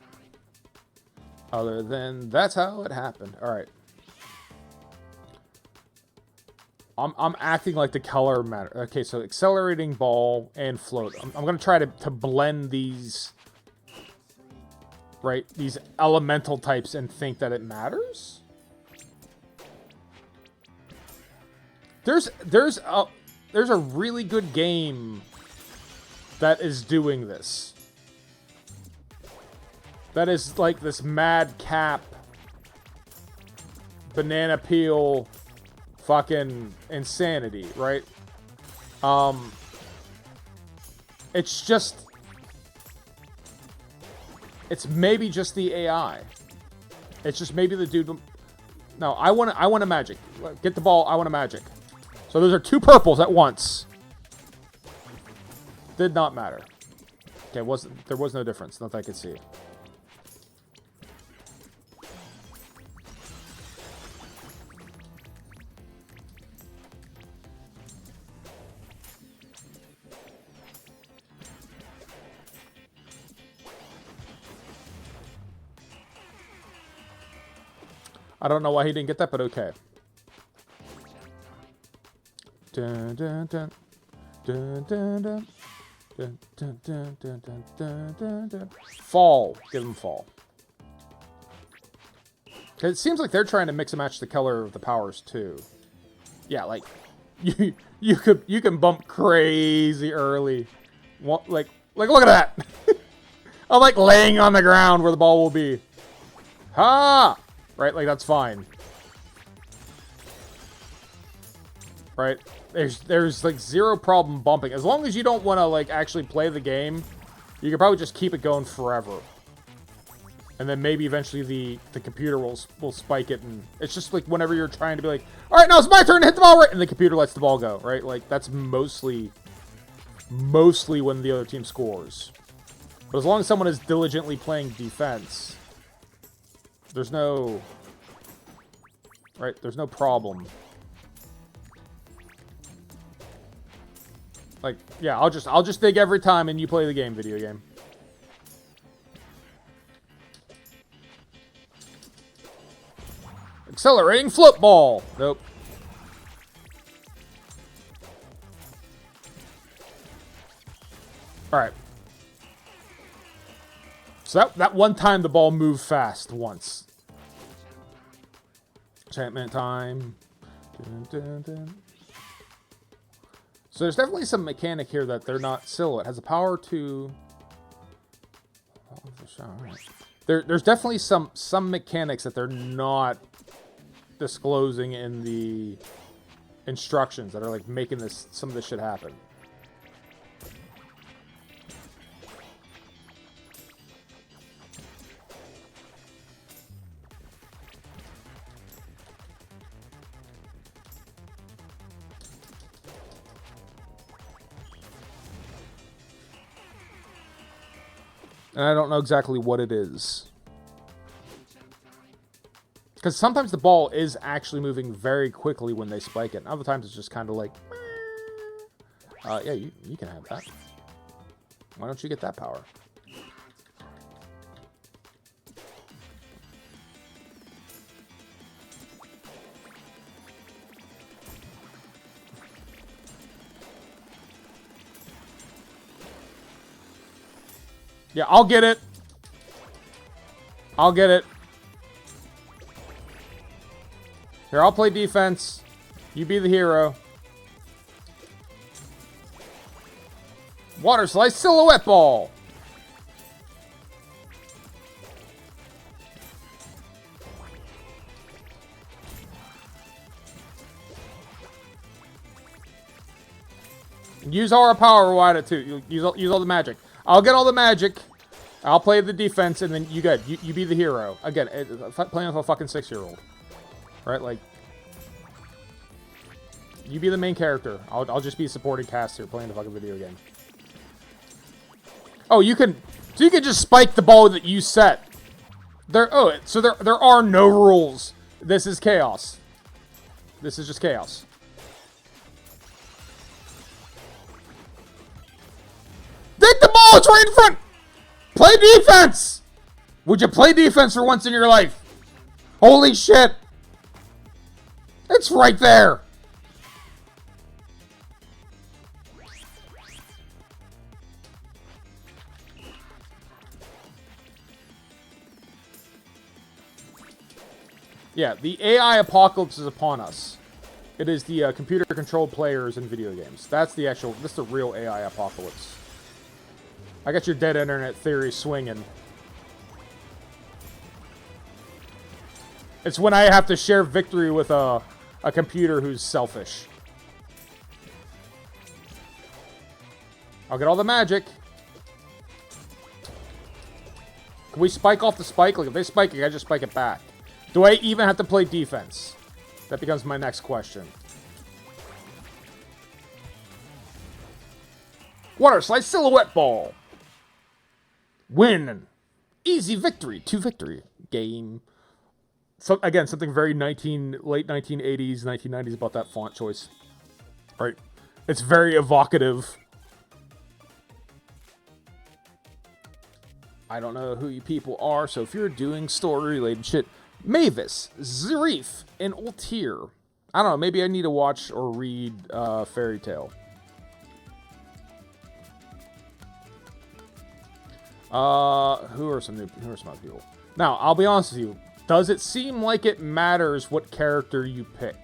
Other than that's how it happened. All right. I'm acting like the color matter. Okay, so accelerating ball and float. I'm going to try to blend these, right? These elemental types and think that it matters. There's a really good game that is doing this. That is like this madcap banana peel fucking insanity, right? It's just, it's maybe just the AI. It's just maybe the dude. No, I want a magic. Get the ball. I want a magic. So those are 2 purples at once. Did not matter. Okay, there was no difference. Not that I could see. I don't know why he didn't get that, but okay. Dun, dun, dun. Dun, dun, dun. Dun, dun, dun, dun, dun, dun, dun, dun. Fall. Give him fall. It seems like they're trying to mix and match the color of the powers too. Yeah, like you can bump crazy early. Like look at that. I'm like laying on the ground where the ball will be. Ha! Right, like that's fine. Right? There's like 0 problem bumping. As long as you don't want to like actually play the game, you can probably just keep it going forever. And then maybe eventually the computer will spike it, and it's just like whenever you're trying to be like, all right, now it's my turn to hit the ball, right? And the computer lets the ball go, right? Like that's mostly when the other team scores. But as long as someone is diligently playing defense, there's no, right? There's no problem. Like, yeah, I'll just dig every time and you play the game, video game. Accelerating football. Nope. All right. So that one time the ball moved fast once. Enchantment time. Dun, dun, dun. So there's definitely some mechanic here that they're not silhouette. Has the power to. There's definitely some mechanics that they're not disclosing in the instructions that are like making some of this shit happen. And I don't know exactly what it is. Because sometimes the ball is actually moving very quickly when they spike it. And other times it's just kind of like... yeah, you can have that. Why don't you get that power? Yeah, I'll get it. I'll get it. Here, I'll play defense. You be the hero. Water slice silhouette ball. Use all our power wide it too. Use all the magic. I'll get all the magic. I'll play the defense, and then you good. You be the hero. Again, playing with a fucking 6-year-old. Right? Like, you be the main character. I'll just be a supporting cast here playing the fucking video game. Oh, you can just spike the ball that you set. There are no rules. This is chaos. This is just chaos. Take the ball, it's right in front! Play defense! Would you play defense for once in your life? Holy shit! It's right there! Yeah, the AI apocalypse is upon us. It is the computer-controlled players in video games. That's the real AI apocalypse. I got your dead internet theory swinging. It's when I have to share victory with a computer who's selfish. I'll get all the magic. Can we spike off the spike? Like, if they spike it, I just spike it back. Do I even have to play defense? That becomes my next question. Water slide silhouette ball. Win. Easy victory. 2 victory. Game. So again, something very late 1980s, 1990s about that font choice. Right. It's very evocative. I don't know who you people are, so if you're doing story-related shit, Mavis, Zarif, and Ultir. I don't know, maybe I need to watch or read Fairy Tale. Who are some other people? Now, I'll be honest with you. Does it seem like it matters what character you pick?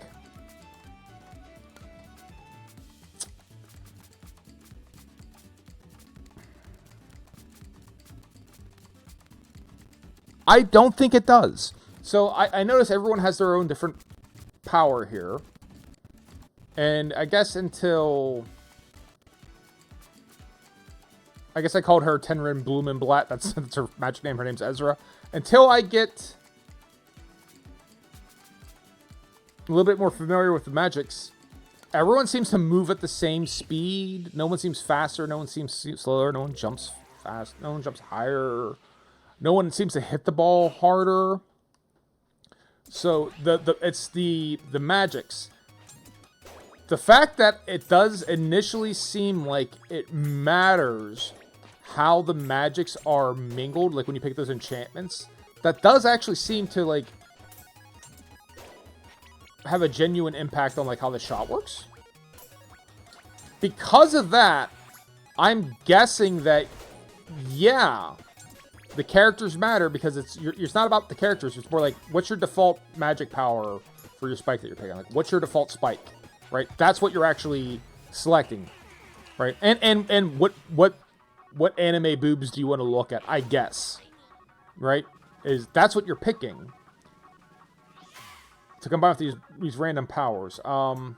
I don't think it does. So I notice everyone has their own different power here. And I guess until... I guess I called her Tenrin Blumenblatt. That's her magic name. Her name's Ezra. Until I get a little bit more familiar with the magics, everyone seems to move at the same speed. No one seems faster. No one seems slower. No one jumps fast. No one jumps higher. No one seems to hit the ball harder. So it's the magics. The fact that it does initially seem like it matters how the magics are mingled, like when you pick those enchantments, that does actually seem to like have a genuine impact on like how the shot works. Because of that, I'm guessing that yeah, the characters matter because it's not about the characters. It's more like, what's your default magic power for your spike that you're picking? Like, what's your default spike, right? That's what you're actually selecting, right? And what anime boobs do you want to look at? I guess, right? That's what you're picking to combine with these random powers. Float.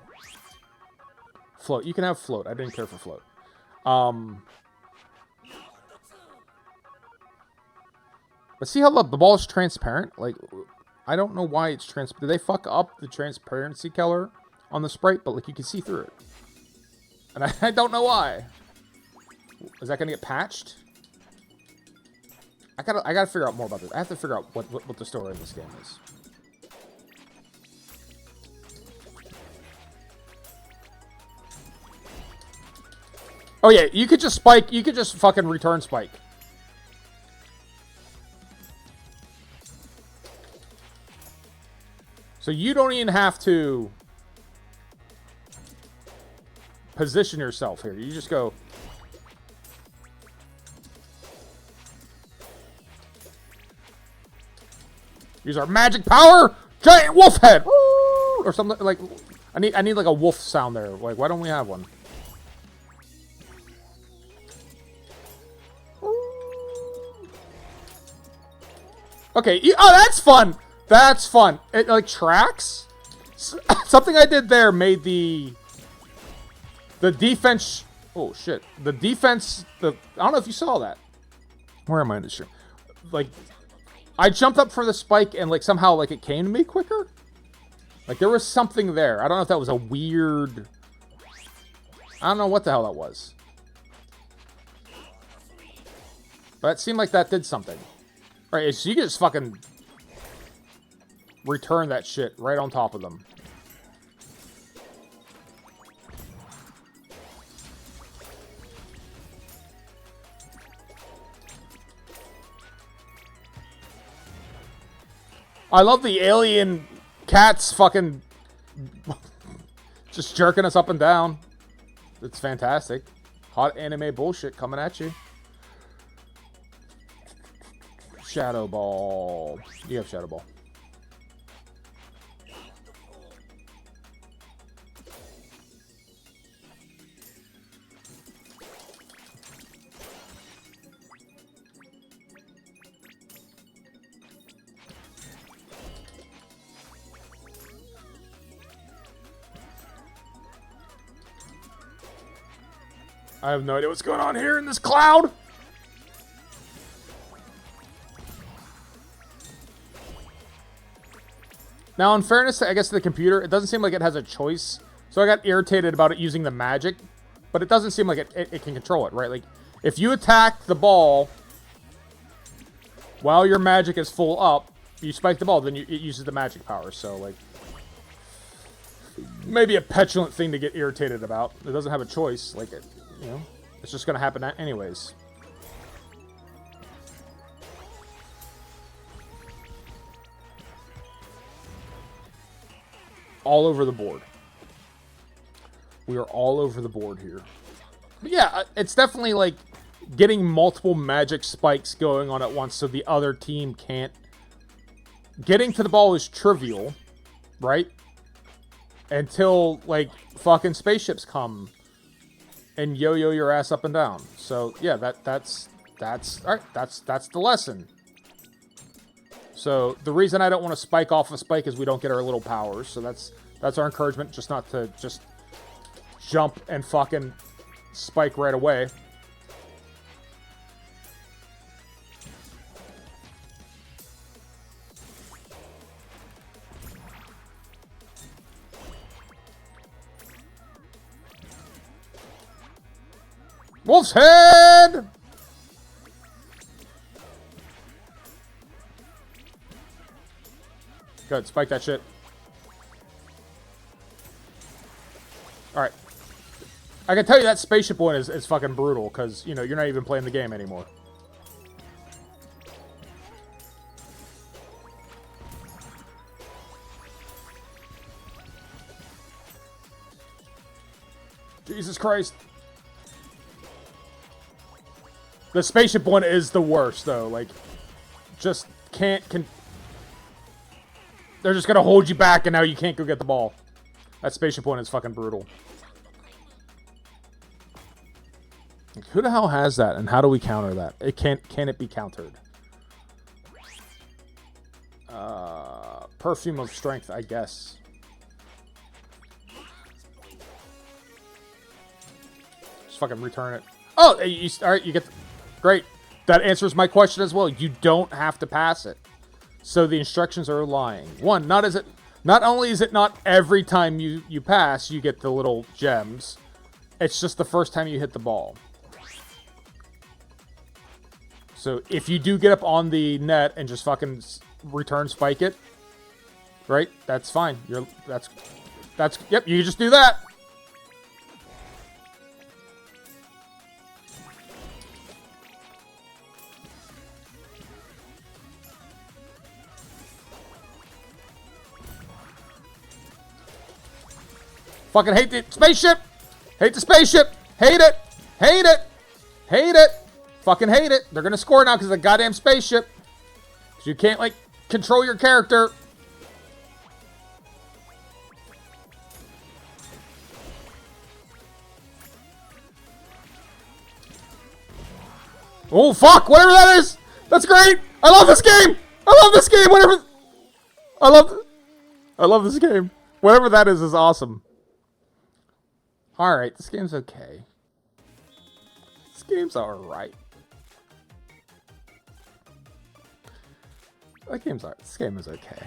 You can have float. I didn't care for float. But see how the ball is transparent? Like, I don't know why it's transparent. Did they fuck up the transparency color on the sprite? But, like, you can see through it. And I don't know why. Is that going to get patched? I gotta figure out more about this. I have to figure out what the story of this game is. Oh, yeah. You could just spike. You could just fucking return spike. So you don't even have to position yourself here. You just go. Use our magic power, giant wolf head, woo! Or something like. I need like a wolf sound there. Like, why don't we have one? Okay. Oh, that's fun. That's fun. It, like, tracks? Something I did there made the defense... Oh, shit. The defense... I don't know if you saw that. Where am I in this stream? Like, I jumped up for the spike and, like, somehow, like, it came to me quicker. Like, there was something there. I don't know if that was a weird... I don't know what the hell that was. But it seemed like that did something. Alright, so you can just fucking... return that shit right on top of them. I love the alien cats fucking just jerking us up and down. It's fantastic. Hot anime bullshit coming at you. Shadow Ball. You have Shadow Ball. I have no idea what's going on here in this cloud. Now, in fairness, I guess to the computer, it doesn't seem like it has a choice. So I got irritated about it using the magic, but it doesn't seem like it can control it, right? Like, if you attack the ball while your magic is full up, you spike the ball, then it uses the magic power. So, like, maybe a petulant thing to get irritated about. It doesn't have a choice. Like, you know, it's just going to happen anyways. All over the board. We are all over the board here. But yeah, it's definitely like getting multiple magic spikes going on at once so the other team can't. Getting to the ball is trivial, right? Until like fucking spaceships come and yo-yo your ass up and down. So yeah, that's all right. That's the lesson. So the reason I don't want to spike off a spike is we don't get our little powers. So that's our encouragement, just not to just jump and fucking spike right away. Wolf's Head! Good, spike that shit. Alright. I can tell you that spaceship one is fucking brutal, because, you know, you're not even playing the game anymore. Jesus Christ. The spaceship one is the worst, though. Like, just can't... They're just gonna hold you back, and now you can't go get the ball. That spaceship one is fucking brutal. Who the hell has that, and how do we counter that? Can it be countered? Perfume of Strength, I guess. Just fucking return it. Oh, alright, you get... Great. That answers my question as well. You don't have to pass it. So the instructions are lying. One, not only is it not every time you pass, you get the little gems. It's just the first time you hit the ball. So if you do get up on the net and just fucking return spike it, right? That's fine. Yep, you just do that. Fucking hate the spaceship! Hate the spaceship! Hate it! Hate it! Hate it! Fucking hate it! They're gonna score now because of the goddamn spaceship. So you can't, like, control your character. Oh, fuck! Whatever that is! That's great! I love this game! I love this game! Whatever... I love this game. Whatever that is awesome. Alright, this game's okay. This game's alright. This game is okay.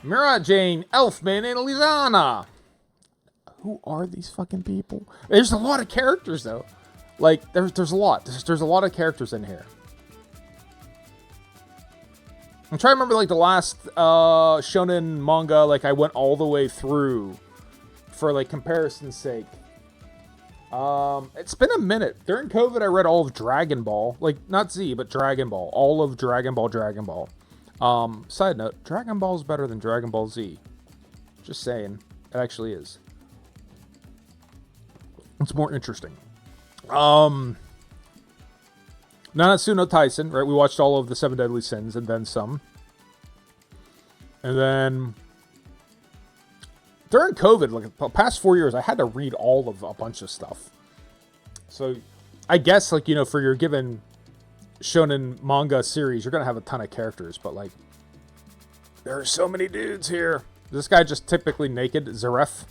Mira Jane, Elfman, and Lizana. Who are these fucking people? There's a lot of characters, though. Like, there's a lot. There's a lot of characters in here. I'm trying to remember, like, the last shonen manga, like, I went all the way through for, like, comparison's sake. It's been a minute. During COVID, I read all of Dragon Ball. Like, not Z, but Dragon Ball. All of Dragon Ball. Side note, Dragon Ball is better than Dragon Ball Z. Just saying. It actually is. It's more interesting. Nanatsu no Taisen, right? We watched all of the Seven Deadly Sins and then some. And then during COVID, like the past 4 years, I had to read all of a bunch of stuff. So I guess, like, you know, for your given shonen manga series, you're going to have a ton of characters, but like, there are so many dudes here. This guy just typically naked, Zaref.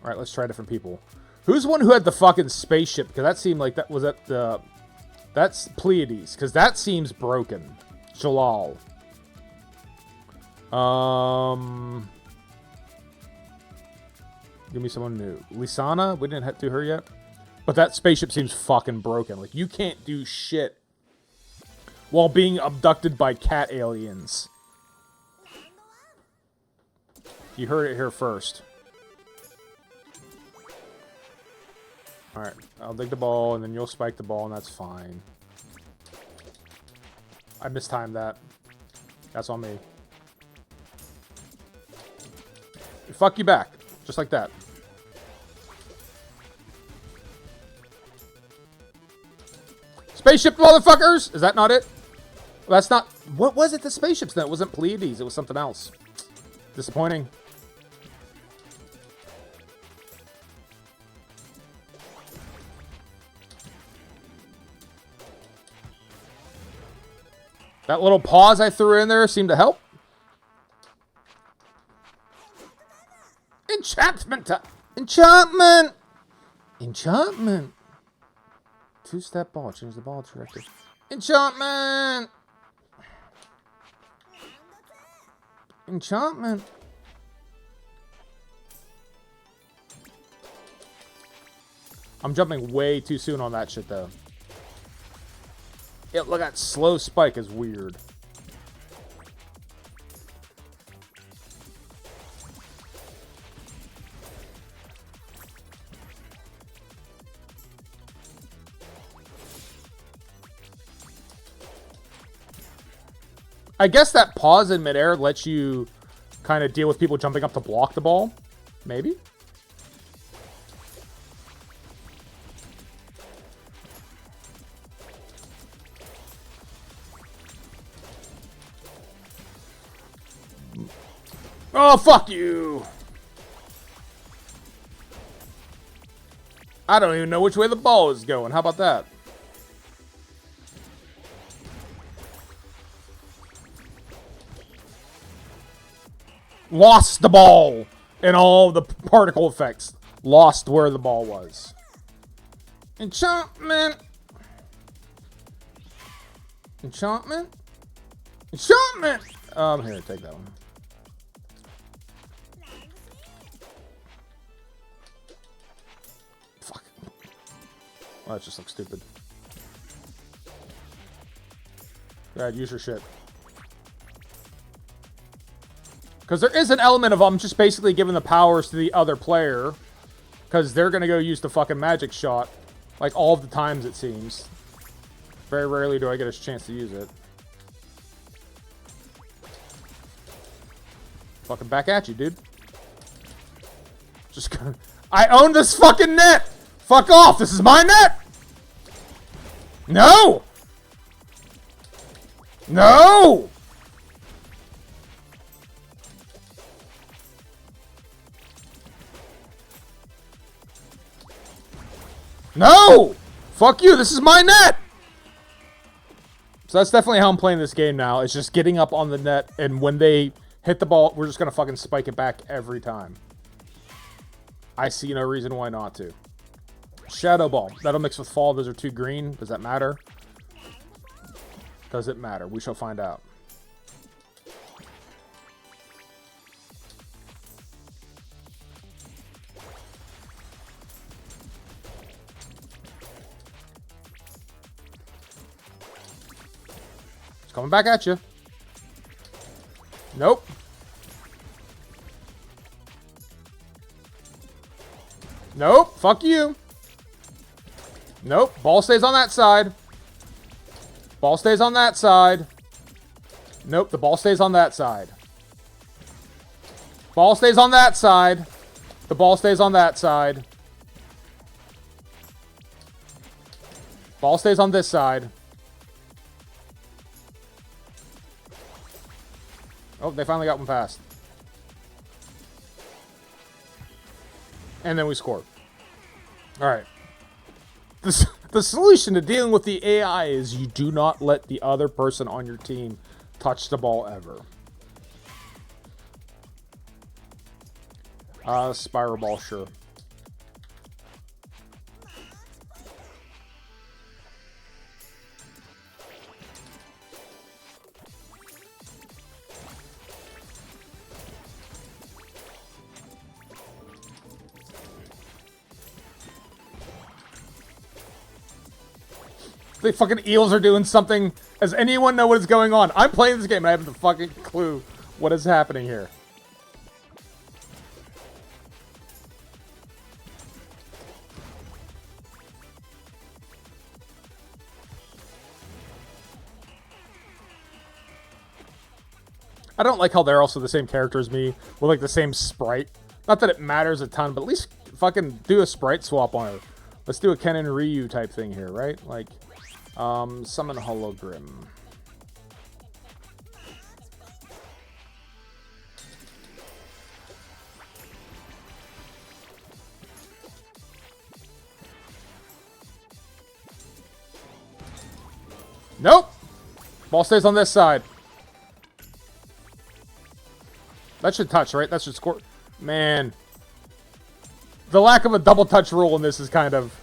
All right, let's try different people. Who's the one who had the fucking spaceship? Because that seemed like that was at the... That's Pleiades, because that seems broken. Jalal. Give me someone new. Lisana? We didn't do her yet. But that spaceship seems fucking broken. Like, you can't do shit while being abducted by cat aliens. You heard it here first. Alright, I'll dig the ball, and then you'll spike the ball, and that's fine. I mistimed that. That's on me. Fuck you back. Just like that. Spaceship, motherfuckers! Is that not it? Well, that's not... What was it, the spaceships then? It wasn't Pleiades, it was something else. Disappointing. That little pause I threw in there seemed to help. Enchantment! Enchantment! Enchantment! Two-step ball. Change the ball direction. Enchantment! Enchantment! I'm jumping way too soon on that shit, though. Yeah, look, that slow spike is weird. I guess that pause in midair lets you kind of deal with people jumping up to block the ball. Maybe? Oh, fuck you! I don't even know which way the ball is going. How about that? Lost the ball and all the particle effects. Lost where the ball was. Enchantment! Enchantment? Enchantment! Here, take that one. Fuck. Well, that just looks stupid. Go ahead, use your shit. Because there is an element of I'm just basically giving the powers to the other player. Because they're going to go use the fucking magic shot. Like all of the times, it seems. Very rarely do I get a chance to use it. Fucking back at you, dude. Just gonna... I own this fucking net! Fuck off! This is my net! No! No! No! Fuck you, this is my net! So that's definitely how I'm playing this game now. It's just getting up on the net, and when they hit the ball, we're just gonna fucking spike it back every time. I see no reason why not to. Shadow Ball. That'll mix with Fall. Those are two green. Does that matter? Does it matter? We shall find out. It's coming back at you. Nope. Nope. Fuck you. Nope. Ball stays on that side. Ball stays on that side. Nope, the ball stays on that side. Ball stays on that side. The ball stays on that side. Ball stays on this side. Oh, they finally got one past. And then we score. Alright. The solution to dealing with the AI is you do not let the other person on your team touch the ball ever. Spiral ball, sure. The fucking eels are doing something. Does anyone know what is going on? I'm playing this game and I haven't the fucking clue what is happening here. I don't like how they're also the same character as me, with like the same sprite. Not that it matters a ton, but at least fucking do a sprite swap on her. Let's do a Ken and Ryu type thing here, right? Like, summon hologram. Nope! Ball stays on this side. That should touch, right? That should score. Man. The lack of a double touch rule in this is kind of...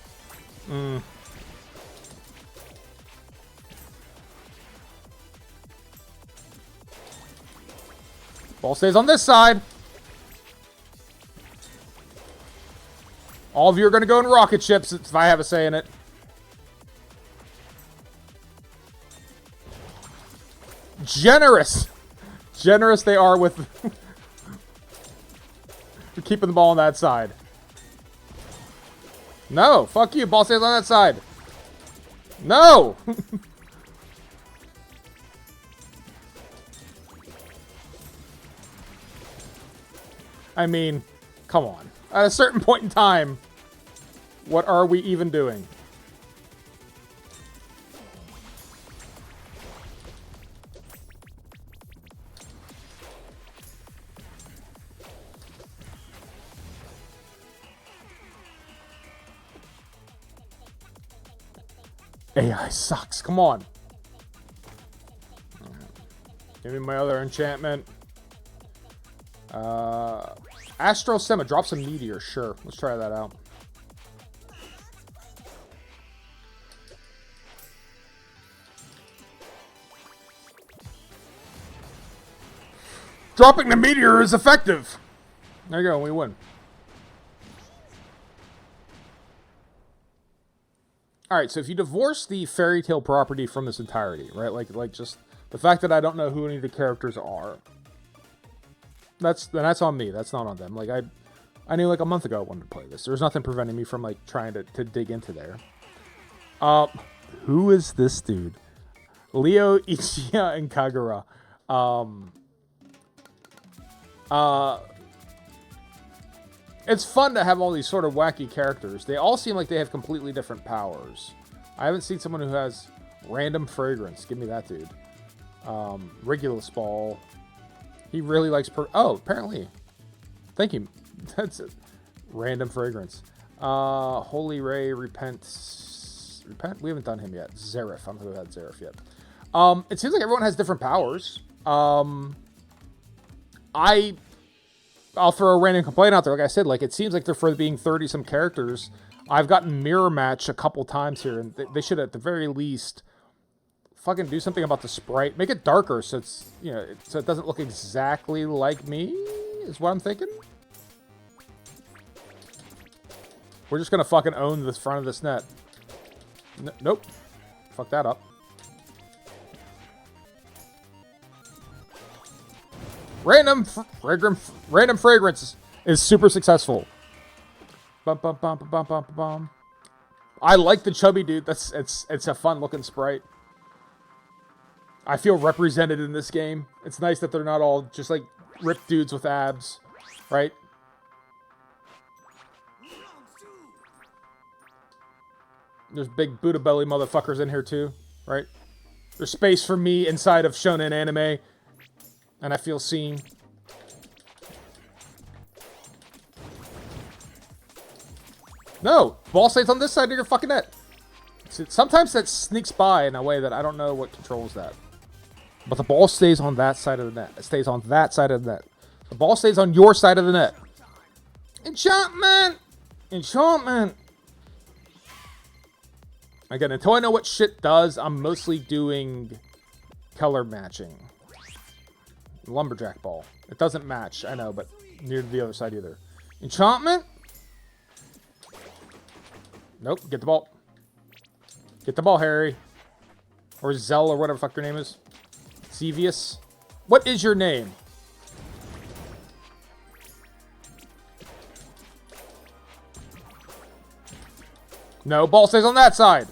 Ball stays on this side. All of you are going to go in rocket ships if I have a say in it. Generous. Generous they are with... keeping the ball on that side. No, fuck you. Ball stays on that side. No! I mean, come on. At a certain point in time, what are we even doing? AI sucks. Come on. Give me my other enchantment. Astro Sema. Drop some meteor. Sure. Let's try that out. Dropping the meteor is effective. There you go. We win. Alright, so if you divorce the fairy tale property from this entirety, right? Like just the fact that I don't know who any of the characters are. That's on me. That's not on them. Like I knew like a month ago I wanted to play this. There's nothing preventing me from like trying to dig into there. Who is this dude? Leo, Ichiya, and Kagura. It's fun to have all these sort of wacky characters. They all seem like they have completely different powers. I haven't seen someone who has random fragrance. Give me that dude. Regulus Ball. He really likes oh, apparently. Thank you. That's it. Random fragrance. Holy Ray, Repent. We haven't done him yet. Zeref. I don't know who had Zeref yet. It seems like everyone has different powers. I'll throw a random complaint out there. Like I said, like it seems like they're for being 30-some characters. I've gotten mirror match a couple times here, and they should at the very least fucking do something about the sprite. Make it darker so it's, you know, so it doesn't look exactly like me, is what I'm thinking. We're just gonna fucking own the front of this net. Nope. Fuck that up. Random fragrance is super successful. Bum, bum, bum, bum, bum, bum. I like the chubby dude. It's a fun looking sprite. I feel represented in this game. It's nice that they're not all just like ripped dudes with abs, right? There's big Buddha belly motherfuckers in here too, right? There's space for me inside of shonen anime, and I feel seen. No! Ball stays on this side of your fucking net. Sometimes that sneaks by in a way that I don't know what controls that. But the ball stays on that side of the net. It stays on that side of the net. The ball stays on your side of the net. Enchantment! Enchantment! Again, until I know what shit does, I'm mostly doing color matching. Lumberjack ball. It doesn't match, I know, but near the other side either. Enchantment? Nope, get the ball. Get the ball, Harry. Or Zell, or whatever the fuck your name is. Xevious. What is your name? No, ball stays on that side.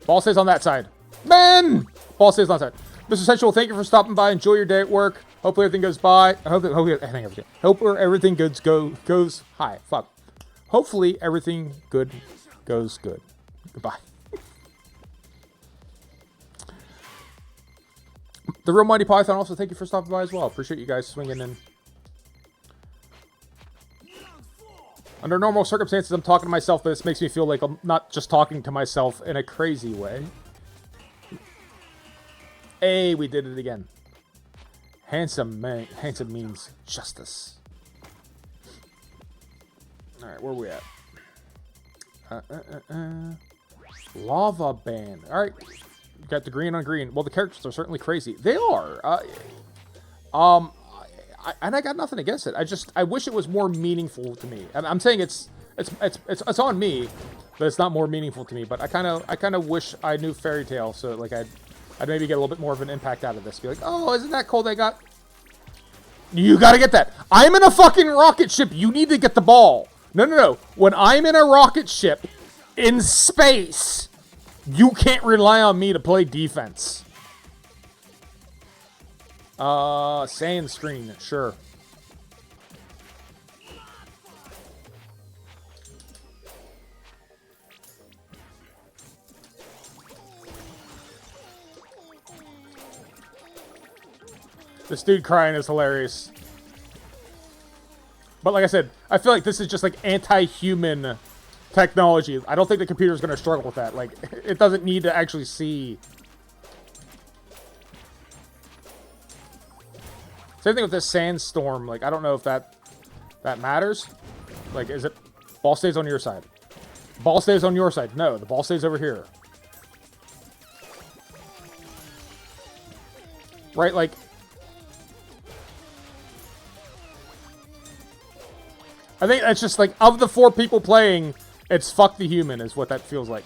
Ball stays on that side. Man! Ball stays on that side. Mr. Sensual, thank you for stopping by. Enjoy your day at work. Hopefully everything goes by. Hope everything goes. Hi, fuck. Hopefully everything good goes good. Goodbye. The Real Mighty Python also, thank you for stopping by as well. Appreciate you guys swinging in. Under normal circumstances, I'm talking to myself, but this makes me feel like I'm not just talking to myself in a crazy way. Hey, we did it again. Handsome means justice. Alright, where are we at? Lava Band. Alright. Got the green on green. Well, the characters are certainly crazy. They are. And I got nothing against it. I wish it was more meaningful to me. I'm saying it's on me, but it's not more meaningful to me. But I kind of wish I knew Fairy Tail, so like I'd maybe get a little bit more of an impact out of this. Be like, oh, isn't that cool? They got. You gotta get that. I'm in a fucking rocket ship. You need to get the ball. No. When I'm in a rocket ship in space, you can't rely on me to play defense. Sand screen, sure. This dude crying is hilarious. But like I said, I feel like this is just like anti-human technology. I don't think the computer's going to struggle with that. Like, it doesn't need to actually see. Same thing with this sandstorm. Like, I don't know if that matters. Like, is it... Ball stays on your side. Ball stays on your side. No, the ball stays over here. Right, like... I think that's just like, of the 4 people playing, it's fuck the human is what that feels like.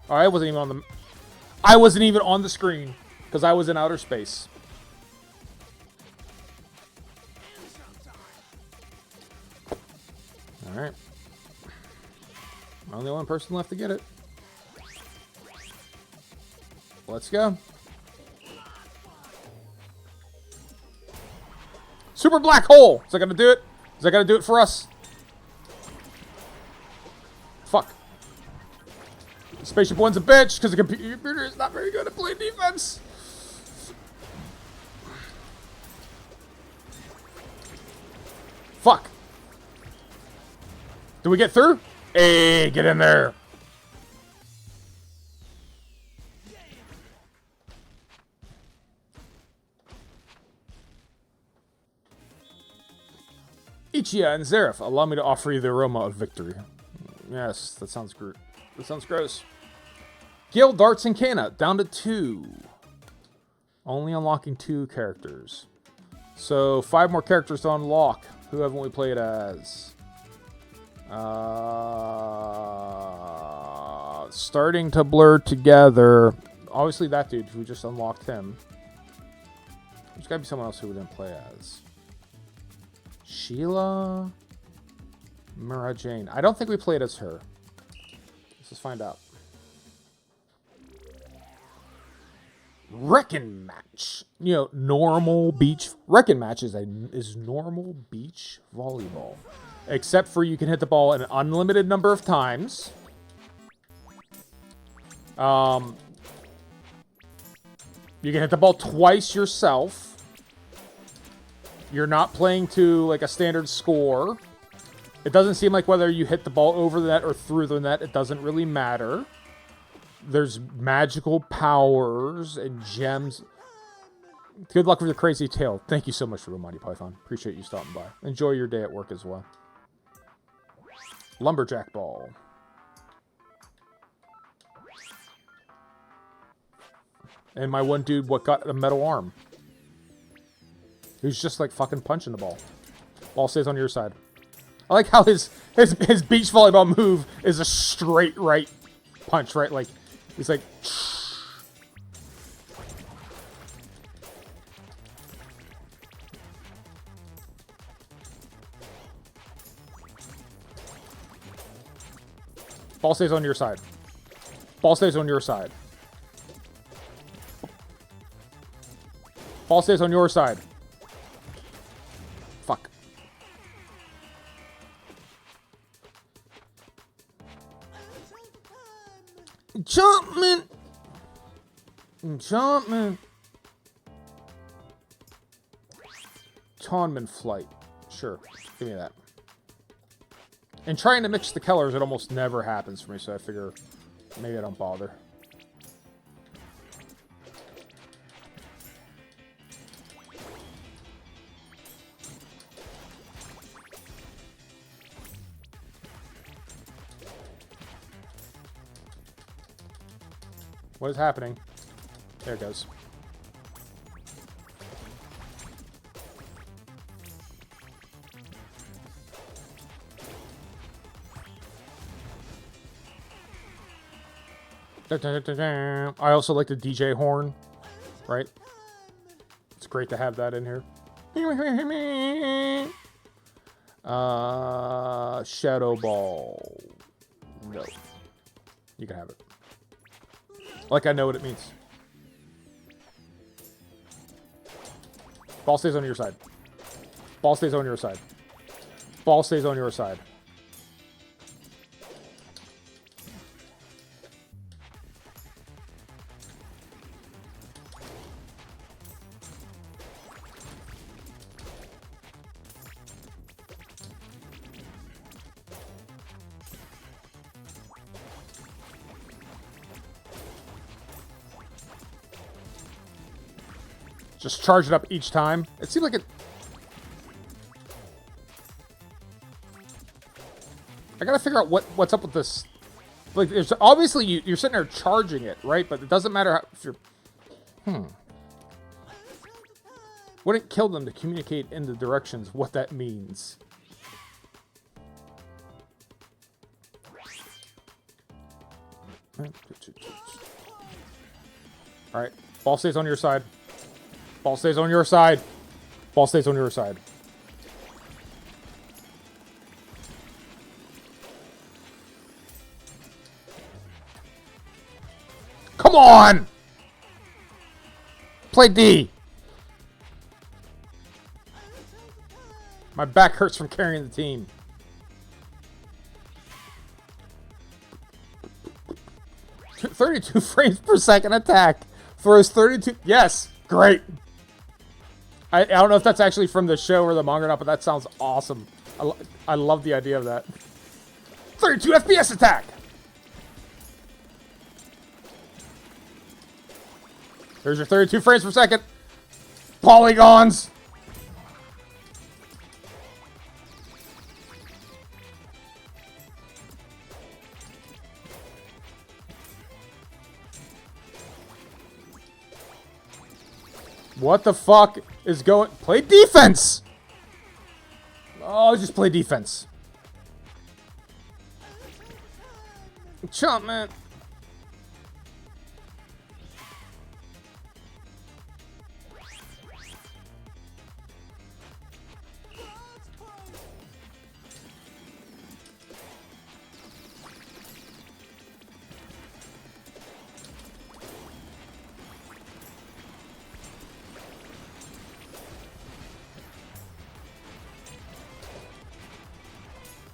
Oh, I wasn't even on the screen because I was in outer space. All right. Only one person left to get it. Let's go. Super black hole! Is that gonna do it? Is that gonna do it for us? Fuck. Spaceship One's a bitch because the computer is not very good at playing defense. Fuck. Did we get through? Hey, get in there. Ichiya and Zareth, allow me to offer you the aroma of victory. Yes, that sounds gross. Gale, Darts, and Kana, down to 2. Only unlocking 2 characters. So, 5 more characters to unlock. Who haven't we played as? Starting to blur together. Obviously that dude, who just unlocked him. There's gotta be someone else who we didn't play as. Sheila? Mara Jane. I don't think we played as her. Let's just find out. Wrecking match. You know, normal beach. Wrecking match is normal beach volleyball. Except for you can hit the ball an unlimited number of times. You can hit the ball twice yourself. You're not playing to like a standard score. It doesn't seem like whether you hit the ball over the net or through the net, it doesn't really matter. There's magical powers and gems. Good luck with your crazy tale. Thank you so much for the Monty Python. Appreciate you stopping by. Enjoy your day at work as well. Lumberjack ball. And my one dude, what got a metal arm? He was just like fucking punching the ball. Ball stays on your side. I like how his beach volleyball move is a straight right punch, right? Like, he's like... Ball stays on your side. Ball stays on your side. Ball stays on your side. Fuck. Jumpman. Jumpman. Tonman flight. Sure. Give me that. And trying to mix the colors, it almost never happens for me, so I figure maybe I don't bother. What is happening? There it goes. I also like the DJ horn, right? It's great to have that in here. Shadow ball. No. You can have it. Like I know what it means. Ball stays on your side. Ball stays on your side. Ball stays on your side. Just charge it up each time. It seemed like it... I gotta figure out what's up with this. Like, there's obviously you're sitting there charging it, right? But it doesn't matter how, if you're... Wouldn't kill them to communicate in the directions what that means. Alright. Ball stays on your side. Ball stays on your side. Ball stays on your side. Come on! Play D. My back hurts from carrying the team. .32 frames per second attack. Throws 32... Yes! Great! I don't know if that's actually from the show or the manga or not, but that sounds awesome. I love the idea of that. 32 FPS attack! There's your 32 frames per second. Polygons! What the fuck is going... Play defense! Oh, just play defense. Chump, man.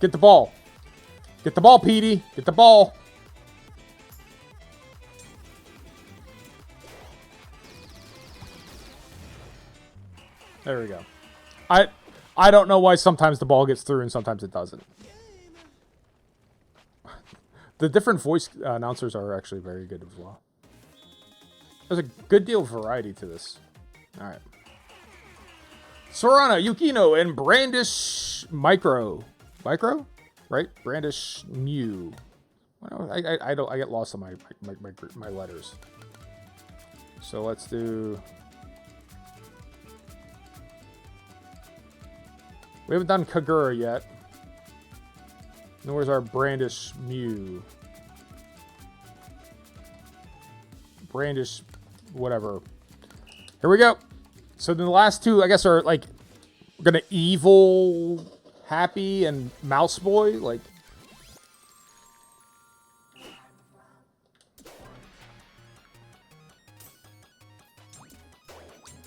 Get the ball. Get the ball, Petey. Get the ball. There we go. I don't know why sometimes the ball gets through and sometimes it doesn't. The different voice announcers are actually very good as well. There's a good deal of variety to this. All right. Sorana, Yukino, and Brandish Micro. Micro? Right? Brandish Mew. I get lost on my letters. So let's do... We haven't done Kagura yet. Nor is our Brandish Mew. Brandish, whatever. Here we go. So then the last two, I guess, are like gonna evil, happy, and mouse boy. Like,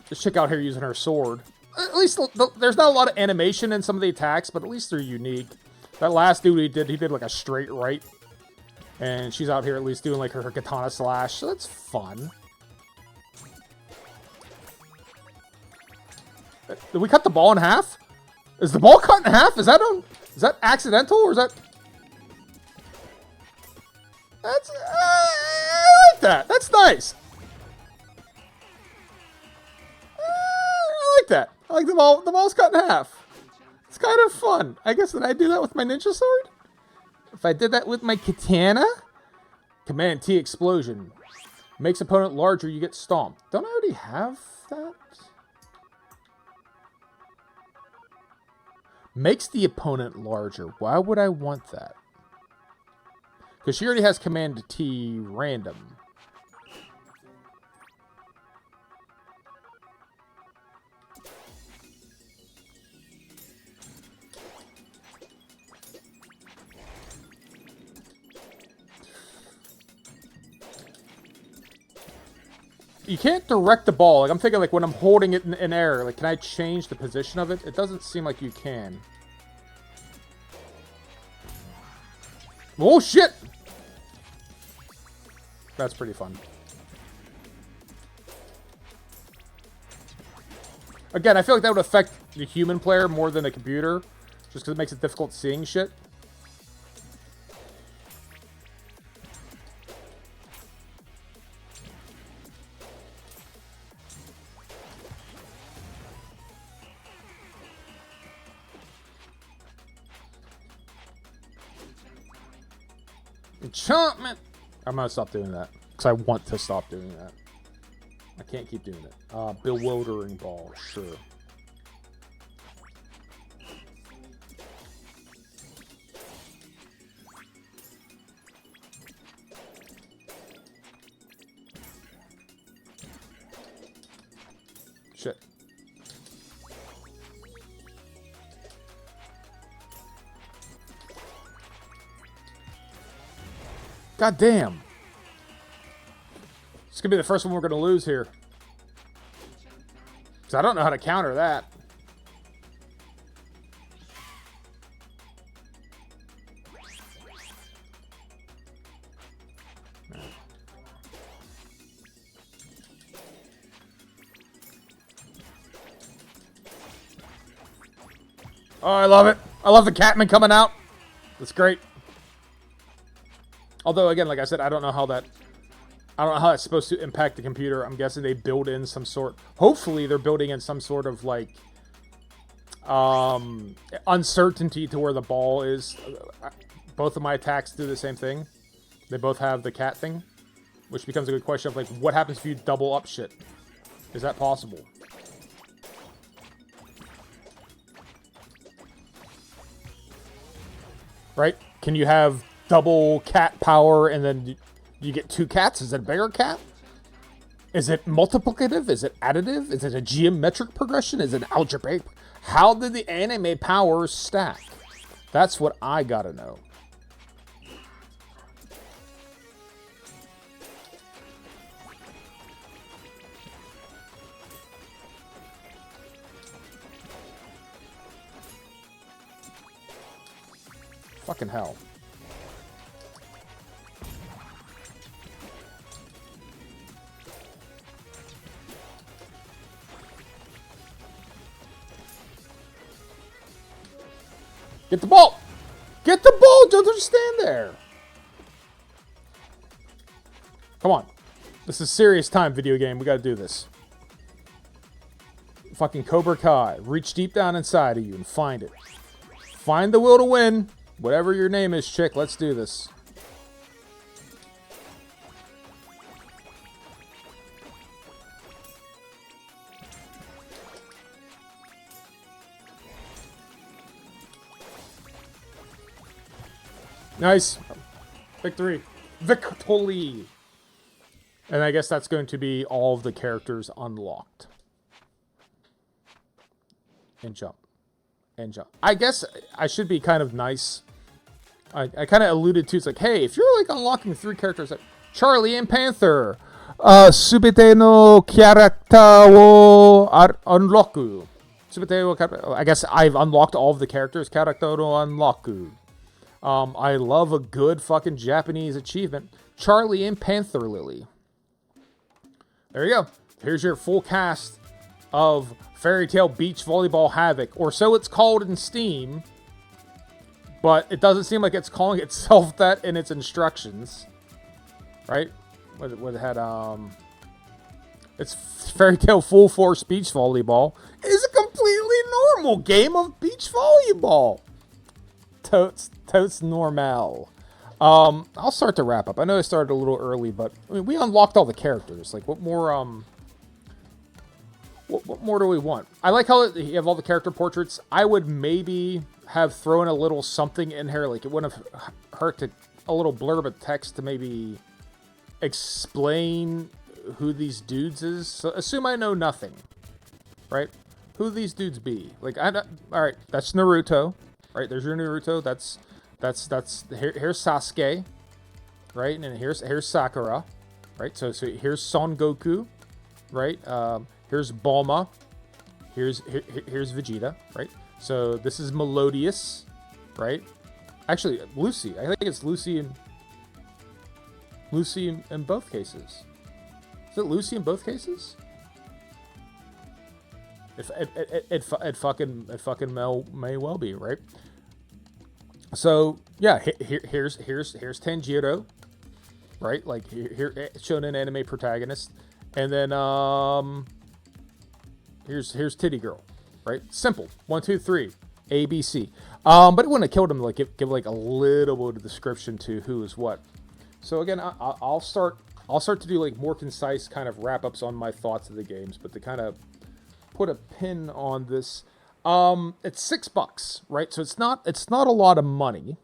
this chick out here using her sword. At least there's not a lot of animation in some of the attacks, but at least they're unique. That last dude he did like a straight right. And she's out here at least doing like her katana slash, so that's fun. Did we cut the ball in half? Is the ball cut in half? Is that accidental or is that... That's... I like that. That's nice. I like that. I like the ball. The ball's cut in half. It's kind of fun. I guess, did I do that with my ninja sword? If I did that with my katana? Command T explosion. Makes opponent larger, you get stomped. Don't I already have that? Makes the opponent larger. Why would I want that? Because she already has Command T random. You can't direct the ball. Like, I'm thinking, like, when I'm holding it in air, like, can I change the position of it? It doesn't seem like you can. Oh, shit! That's pretty fun. Again, I feel like that would affect the human player more than the computer, just because it makes it difficult seeing shit. Enchantment! I'm gonna stop doing that. Because I want to stop doing that. I can't keep doing it. Bewildering ball, sure. Shit. God damn. It's going to be the first one we're going to lose here. Because I don't know how to counter that. Oh, I love it. I love the Catman coming out. That's great. Although, again, like I said, I don't know how that's supposed to impact the computer. I'm guessing they build in some sort... Hopefully, they're building in some sort of, like, uncertainty to where the ball is. Both of my attacks do the same thing. They both have the cat thing. Which becomes a good question of, like, what happens if you double up shit? Is that possible? Right? Can you have double cat power and then you get two cats? Is it a bigger cat? Is it multiplicative? Is it additive? Is it a geometric progression? Is it algebraic? How did the anime powers stack? That's what I gotta know. Fucking hell. Get the ball! Get the ball! Don't just stand there! Come on. This is serious time, video game. We gotta do this. Fucking Cobra Kai. Reach deep down inside of you and find it. Find the will to win. Whatever your name is, chick. Let's do this. Nice. Victory. Victory. And I guess that's going to be all of the characters unlocked. And jump. And jump. I guess I should be kind of nice. I kind of alluded to, it's like, hey, if you're like unlocking 3 characters, like Charlie and Panther, Subite no character wo unlocku. Subite wo, I guess I've unlocked all of the characters. Character wo unlocku. I love a good fucking Japanese achievement. Charlie and Panther Lily. There you go. Here's your full cast of Tale Beach Volleyball Havoc, or so it's called in Steam. But it doesn't seem like it's calling itself that in its instructions. Right? What it had, it's Tale Full Force Beach Volleyball. It's a completely normal game of beach volleyball. Totes normal. I'll start to wrap up. I know I started a little early, but I mean, we unlocked all the characters. Like, what more, what more do we want? I like how you have all the character portraits. I would maybe have thrown a little something in here. Like, it wouldn't have hurt to a little blurb of text to maybe explain who these dudes is. So assume I know nothing, right? Who these dudes be? Like, all right, that's Naruto, right? There's your Naruto. Here's Sasuke, right? And here's Sakura, right? So here's Son Goku, right? Here's Bulma, here's Vegeta, right? So this is Melodious, right? Actually, Lucy. I think it's Lucy in both cases. Is it Lucy in both cases? It fucking may well be, right? So yeah, here's Tanjiro, right? Like here shown an anime protagonist, and then here's Titty Girl, right? Simple. 1, 2, 3, A, B, C. But it wouldn't have killed him to like give like a little bit of description to who is what. So again, I'll start to do like more concise kind of wrap ups on my thoughts of the games, but to kind of put a pin on this. It's $6, right? So it's not a lot of money.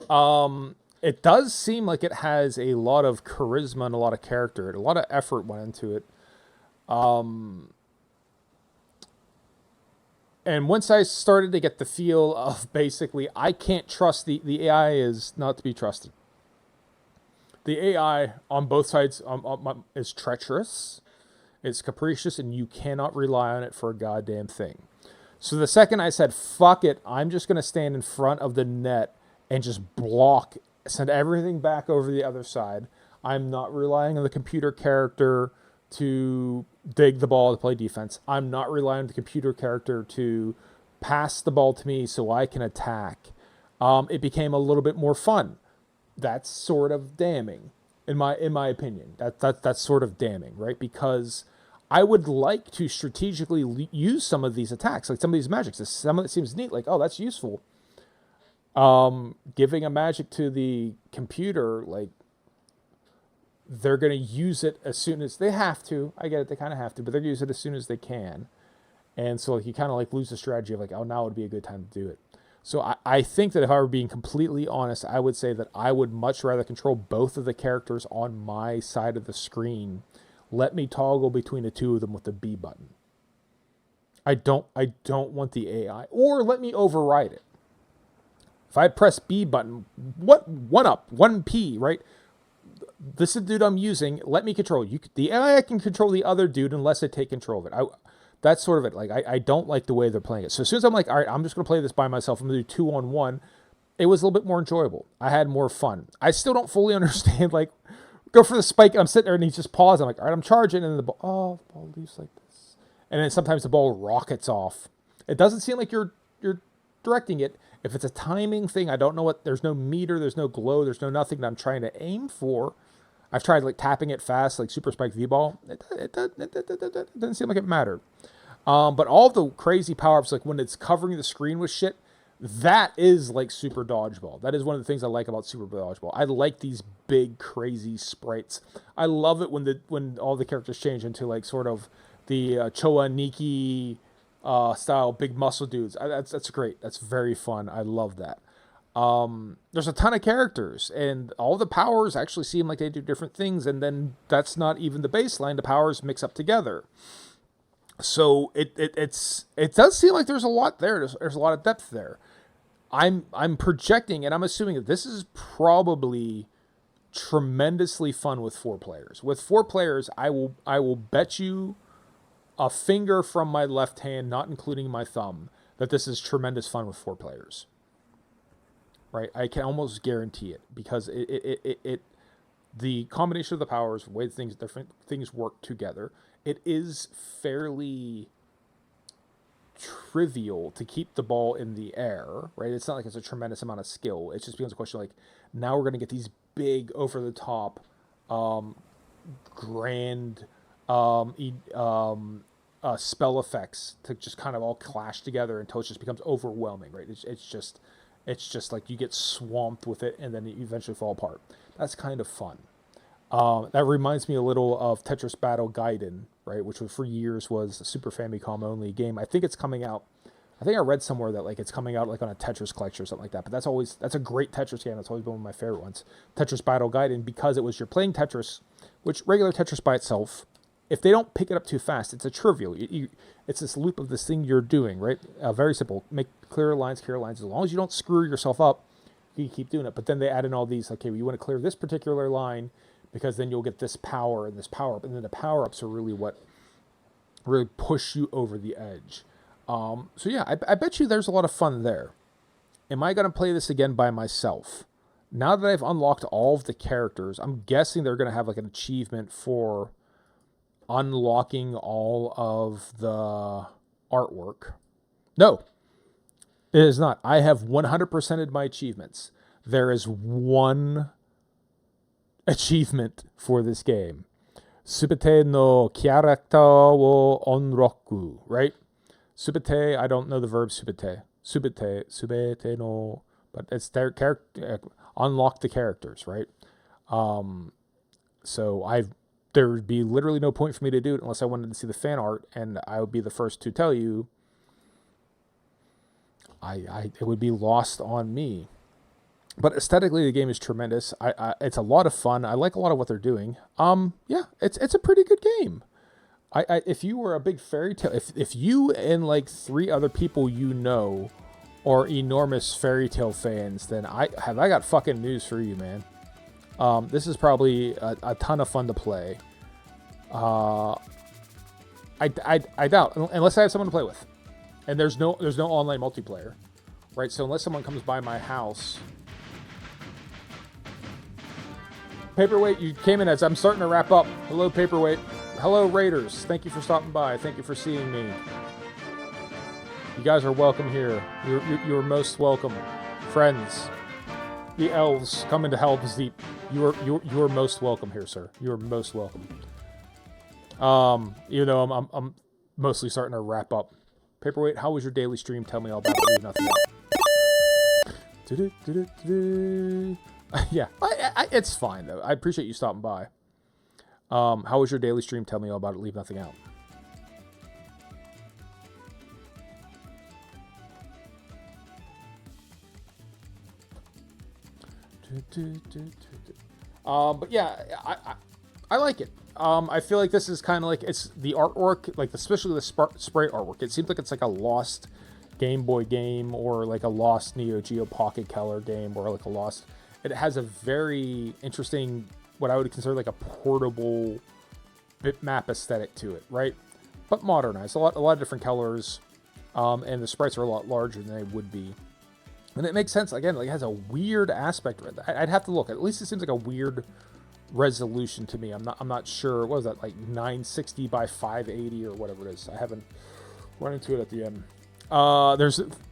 It does seem like it has a lot of charisma and a lot of character. A lot of effort went into it. And once I started to get the feel of basically, I can't trust the AI is not to be trusted. The AI on both sides is treacherous. It's capricious, and you cannot rely on it for a goddamn thing. So the second I said, fuck it, I'm just going to stand in front of the net and just block, send everything back over the other side. I'm not relying on the computer character to dig the ball to play defense. I'm not relying on the computer character to pass the ball to me so I can attack. It became a little bit more fun. That's sort of damning. In my opinion, that's sort of damning, right? Because I would like to strategically use some of these attacks, like some of these magics. Some of it seems neat, like, oh, that's useful. Giving a magic to the computer, like, they're going to use it as soon as they have to. I get it, they kind of have to, but they're going to use it as soon as they can. And so like, you kind of like lose the strategy of like, oh, now would be a good time to do it. So I think that if I were being completely honest, I would say that I would much rather control both of the characters on my side of the screen. Let me toggle between the two of them with the B button. I don't want the AI. Or let me override it. If I press B button, one up, 1P, right? This is the dude I'm using. Let me control you. The AI can control the other dude unless I take control of it. That's sort of it. Like, I don't like the way they're playing it. So as soon as I'm like, all right, I'm just going to play this by myself, I'm going to do 2-on-1, it was a little bit more enjoyable. I had more fun. I still don't fully understand, like, go for the spike, I'm sitting there, and he's just pausing. I'm like, all right, I'm charging, and then the ball leaves like this. And then sometimes the ball rockets off. It doesn't seem like you're directing it. If it's a timing thing, I don't know what, there's no meter, there's no glow, there's no nothing that I'm trying to aim for. I've tried like tapping it fast, like Super Spike V-Ball. It doesn't seem like it mattered. But all the crazy power-ups, like when it's covering the screen with shit, that is like Super Dodgeball. That is one of the things I like about Super Dodgeball. I like these big, crazy sprites. I love it when all the characters change into like sort of the Choa Nikki style big muscle dudes. That's great. That's very fun. I love that. There's a ton of characters, and all the powers actually seem like they do different things, and then that's not even the baseline. The powers mix up together. So it does seem like there's a lot there. There's a lot of depth there. I'm projecting, and I'm assuming that this is probably tremendously fun with 4 players. With 4 players, I will bet you a finger from my left hand, not including my thumb, that this is tremendous fun with 4 players. Right, I can almost guarantee it, because the combination of the powers, the way different things work together, it is fairly trivial to keep the ball in the air. Right, it's not like it's a tremendous amount of skill. It just becomes a question like, now we're going to get these big over the top, grand spell effects to just kind of all clash together until it just becomes overwhelming. Right, it's just like you get swamped with it, and then you eventually fall apart. That's kind of fun. That reminds me a little of Tetris Battle Gaiden, right? Which was for years was a Super Famicom only game. I think it's coming out. I think I read somewhere that like it's coming out like on a Tetris collection or something like that. But that's a great Tetris game. That's always been one of my favorite ones. Tetris Battle Gaiden, because it was you're playing Tetris, which regular Tetris by itself, if they don't pick it up too fast, it's a trivial. It's this loop of this thing you're doing, right? Very simple. Make clear lines. As long as you don't screw yourself up, you can keep doing it. But then they add in all these, okay, well, you want to clear this particular line because then you'll get this power and this power up. And then the power-ups are really what really push you over the edge. So yeah, I bet you there's a lot of fun there. Am I going to play this again by myself? Now that I've unlocked all of the characters, I'm guessing they're going to have like an achievement for unlocking all of the artwork. No, it is not. I have 100%ed my achievements. There is one achievement for this game. Subite no character wo onroku, right? Subite, I don't know the verb subite. Subite no, but it's their character. Unlock the characters, right? So there would be literally no point for me to do it unless I wanted to see the fan art, and I would be the first to tell you it would be lost on me. But aesthetically, the game is tremendous. It's a lot of fun. I like a lot of what they're doing. Yeah, it's a pretty good game. If you were a big Fairy Tale, if you and like 3 other people you know are enormous Fairy Tale fans, then I got fucking news for you, man. This is probably a ton of fun to play. I doubt, unless I have someone to play with, and there's no online multiplayer, right? So unless someone comes by my house. Paperweight, you came in as I'm starting to wrap up. Hello, Paperweight. Hello, Raiders. Thank you for stopping by. Thank you for seeing me. You guys are welcome here. You're most welcome, friends. The elves coming to Helm's Deep. You're most welcome here, sir. You're most welcome. Even though I'm mostly starting to wrap up. Paperweight, how was your daily stream? Tell me all about it. Leave nothing out. Yeah, it's fine though. I appreciate you stopping by. How was your daily stream? Tell me all about it. Leave nothing out. But yeah, I like it. I feel like this is kind of like, it's the artwork, like especially the spray artwork. It seems like it's like a lost Game Boy game, or like a lost Neo Geo Pocket Color game, or like a lost. It has a very interesting, what I would consider like a portable bitmap aesthetic to it, right? but modernized. A lot of different colors, and the sprites are a lot larger than they would be. And it makes sense. Again, like, it has a weird aspect. I'd have to look. At least it seems like a weird resolution to me. I'm not sure. What was that, like 960 by 580 or whatever it is? I haven't run into it at the end.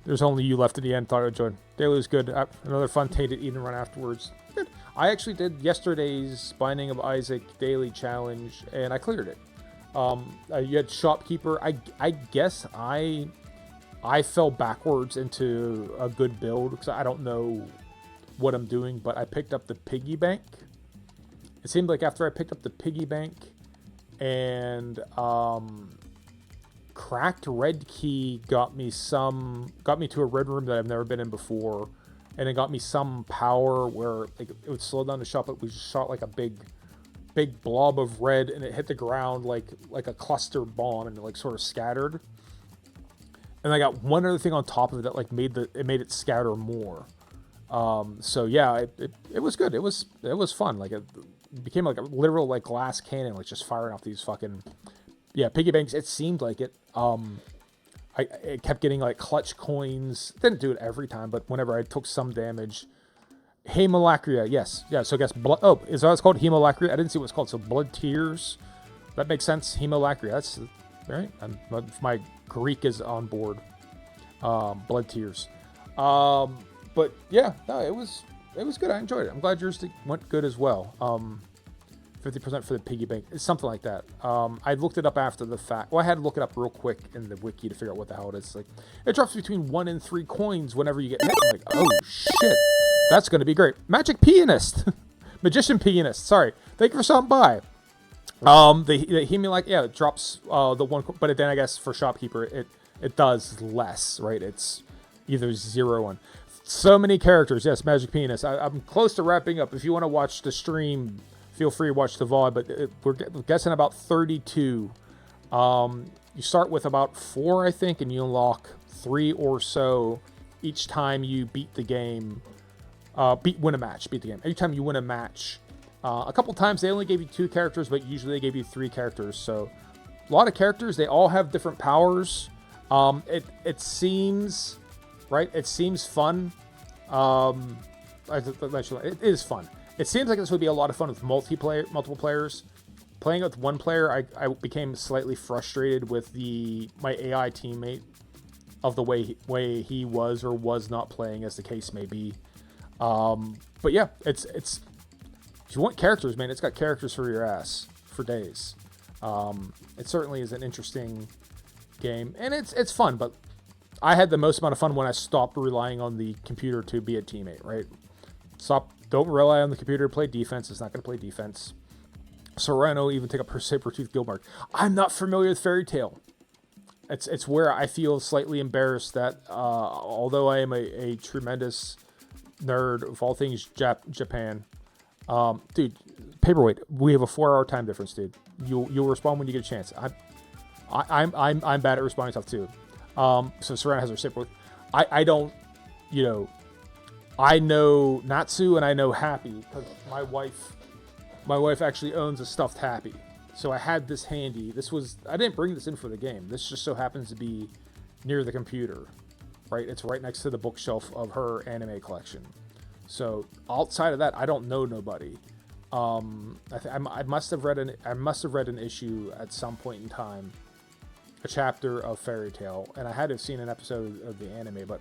There's only you left at the end. Thought I'd join. Daily was good. Another fun Tainted Eden run afterwards. Good. I actually did yesterday's Binding of Isaac daily challenge, and I cleared it. You had Shopkeeper. I guess I fell backwards into a good build because I don't know what I'm doing, but I picked up the piggy bank. It seemed like after I picked up the piggy bank and cracked red key got me to a red room that I've never been in before, and it got me some power where, like, it would slow down the shot, but we shot like a big blob of red, and it hit the ground like a cluster bomb, and it like sort of scattered. And I got one other thing on top of it that like made it scatter more. So yeah, it was good. It was fun. Like, it became like a literal like glass cannon, like just firing off these fucking piggy banks. It seemed like it. I kept getting like clutch coins. Didn't do it every time, but whenever I took some damage. Hemolacria, yes. Yeah, so I guess blood. Oh, is that what it's called? Hemolacria? I didn't see what it's called. So blood tears. That makes sense. Hemolacria. That's right. My Greek is on board. Blood tears. But yeah, no, it was good. I enjoyed it. I'm glad yours went good as well. 50% for the piggy bank. It's something like that. I looked it up after the fact. Well, I had to look it up real quick in the wiki to figure out what the hell it is. Like, it drops between 1 and 3 coins whenever you get hit. I'm like, oh shit, that's going to be great. Magic pianist, magician pianist. Sorry, thank you for stopping by. The Hemolacria, it drops the 1, but then I guess for Shopkeeper it does less, right? It's either 0 or 1. So many characters. Yes, Magic Pianist. I'm close to wrapping up. If you want to watch the stream, feel free to watch the VOD, but we're guessing about 32. You start with about 4, I think, and you unlock 3 or so each time you beat the game. Win a match, beat the game. Anytime you win a match. A couple times they only gave you 2 characters, but usually they gave you 3 characters. So a lot of characters. They all have different powers. It seems, right? It seems fun. It is fun. It seems like this would be a lot of fun with multiple players. Playing with one player, I became slightly frustrated with my AI teammate of the way he was or was not playing, as the case may be. But yeah, it's if you want characters, man, it's got characters for your ass for days. It certainly is an interesting game, and it's fun. But I had the most amount of fun when I stopped relying on the computer to be a teammate. Right? Don't rely on the computer to play defense. It's not going to play defense. Serrano even take up her saber-tooth Guildmark. I'm not familiar with Fairy Tale. It's where I feel slightly embarrassed that although I am a tremendous nerd of all things Japan, dude, Paperweight, we have a 4-hour time difference, dude. You'll respond when you get a chance. I'm bad at responding stuff too. So Serrano has her saber-tooth. I don't, I know Natsu and I know Happy because my wife actually owns a stuffed Happy. So I had this handy. I didn't bring this in for the game. This just so happens to be near the computer, right? It's right next to the bookshelf of her anime collection. So outside of that, I don't know nobody. I must have read an issue at some point in time, a chapter of Fairy Tale, and I had to have seen an episode of the anime, but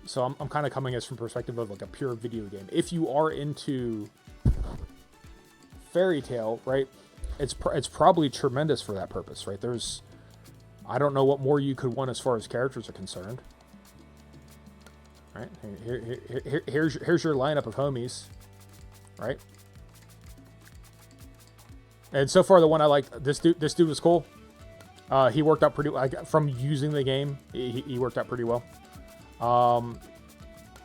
so I'm kind of coming from perspective of like a pure video game. If you are into Fairy Tale, right, it's probably tremendous for that purpose, right? I don't know what more you could want as far as characters are concerned. Right, here's your lineup of homies, right? And so far, the one I liked, this dude was cool. He worked out pretty well. From using the game, he worked out pretty well.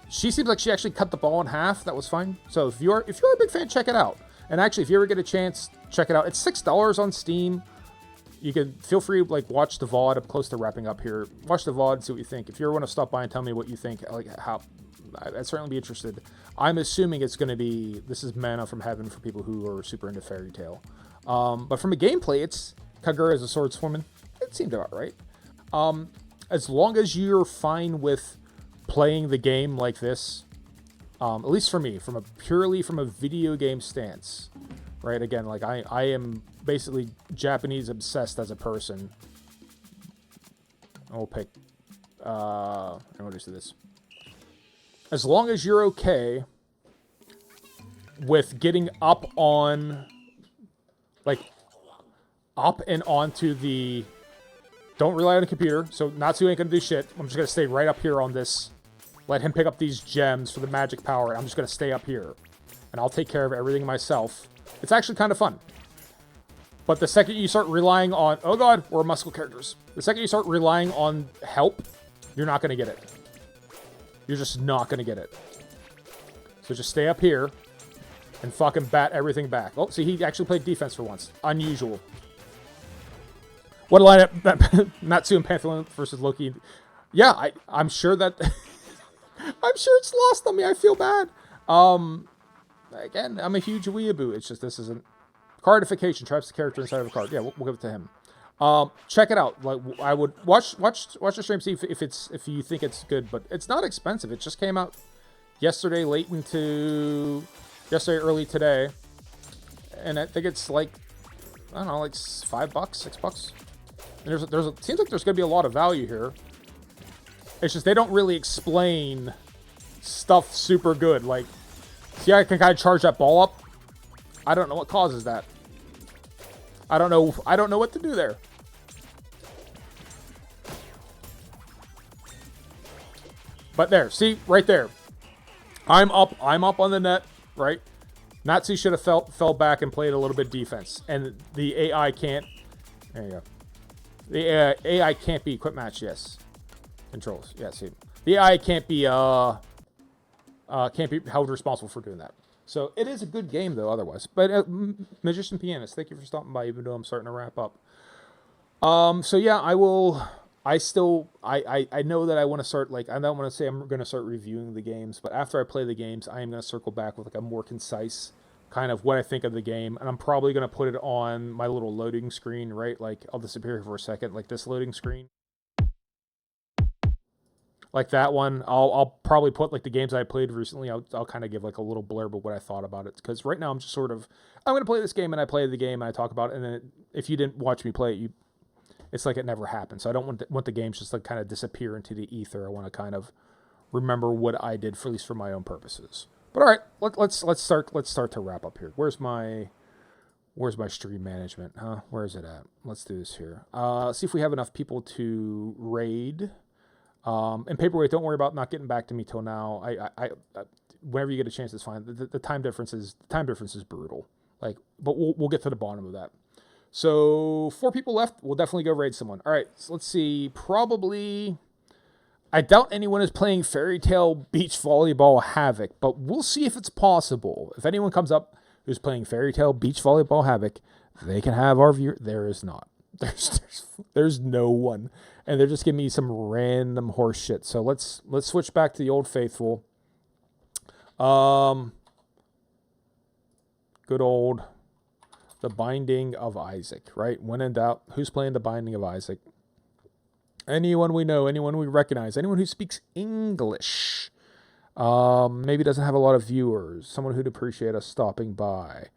She seems like she actually cut the ball in half. That was fine. So if you're a big fan, check it out. And actually, if you ever get a chance, check it out. It's $6 on Steam. You can feel free to watch the VOD. I'm close to wrapping up here. Watch the VOD and see what you think. If you ever want to stop by and tell me what you think, I'd certainly be interested. I'm assuming it's going to be, this is manna from heaven for people who are super into Fairy Tale. But from a gameplay, Kagura is a swordswoman. It seemed about right. As long as you're fine with playing the game like this, at least for me, purely from a video game stance, right? Again, like I am basically Japanese obsessed as a person. I'll pick. I'm gonna do this. As long as you're okay with getting up on, like, up and onto the. Don't rely on the computer. So Natsu ain't gonna do shit. I'm just gonna stay right up here on this. Let him pick up these gems for the magic power. I'm just gonna stay up here, and I'll take care of everything myself. It's actually kind of fun. But the second you start relying on, oh god, we're muscle characters. The second you start relying on help, you're not gonna get it. You're just not gonna get it. So just stay up here and fucking bat everything back. Oh, see, he actually played defense for once. Unusual. What a lineup! Natsu and Panther versus Loki. Yeah, I'm sure that I'm sure it's lost on me. I feel bad. Again, I'm a huge weeaboo. It's just this isn't cardification. Traps the character inside of a card. Yeah, we'll give it to him. Check it out. Like I would watch the stream, see if you think it's good, but it's not expensive. It just came out yesterday, early today, and I think it's like I don't know, like $5, $6. And it seems like there's gonna be a lot of value here. It's just they don't really explain stuff super good. Like, see, I can kind of charge that ball up. I don't know what causes that. I don't know what to do there. But there, see, right there. I'm up on the net, right? Natsu should have fell back and played a little bit defense. And the AI can't. There you go. The AI can't be quick match, yes. Controls, yes. See. The AI can't be held responsible for doing that. So it is a good game though, otherwise. But Magician Pianist, thank you for stopping by, even though I'm starting to wrap up. So yeah, I know that I want to start, like, I don't want to say I'm going to start reviewing the games, but after I play the games, I am going to circle back with like a more concise kind of what I think of the game, and I'm probably going to put it on my little loading screen, right? Like, I'll disappear here for a second, like this loading screen. Like that one, I'll probably put like the games I played recently. I'll kind of give like a little blurb of what I thought about it, because right now I'm just sort of, I'm going to play this game, and I play the game, and I talk about it, and then if you didn't watch me play it, it's like it never happened. So I don't want the games just like kind of disappear into the ether. I want to kind of remember what I did, for at least for my own purposes. But all right, let's start to wrap up here. Where's my stream management? Huh? Where is it at? Let's do this here. See if we have enough people to raid. And Paperweight, don't worry about not getting back to me till now. I whenever you get a chance, it's fine. The time difference is brutal. Like, but we'll get to the bottom of that. So 4 people left. We'll definitely go raid someone. All right, so let's see. Probably, I doubt anyone is playing Tale Beach Volleyball Havoc, but we'll see if it's possible. If anyone comes up who's playing Tale Beach Volleyball Havoc, they can have our viewer. There is not. There's no one, and they're just giving me some random horse shit. So let's switch back to the old faithful. Good old The Binding of Isaac, right? When in doubt, who's playing The Binding of Isaac? Anyone we know, anyone we recognize, anyone who speaks English. Maybe doesn't have a lot of viewers. Someone who'd appreciate us stopping by.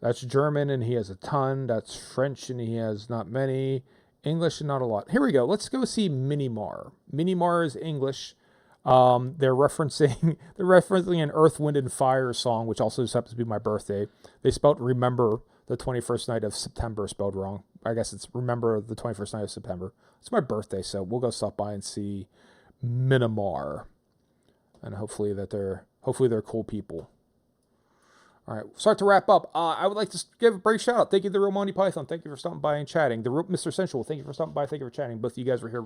That's German, and he has a ton. That's French, and he has not many. English, and not a lot. Here we go. Let's go see Minimar. Minimar is English. They're referencing an Earth, Wind, and Fire song, which also just happens to be my birthday. They spelled remember the 21st night of September spelled wrong. I guess it's remember the 21st night of September. It's my birthday, so we'll go stop by and see Minimar. And hopefully they're cool people. All right, start to wrap up. I would like to give a brief shout out. Thank you to the Romani Python. Thank you for stopping by and chatting. Mr. Sensual, thank you for stopping by. Thank you for chatting. Both of you guys were here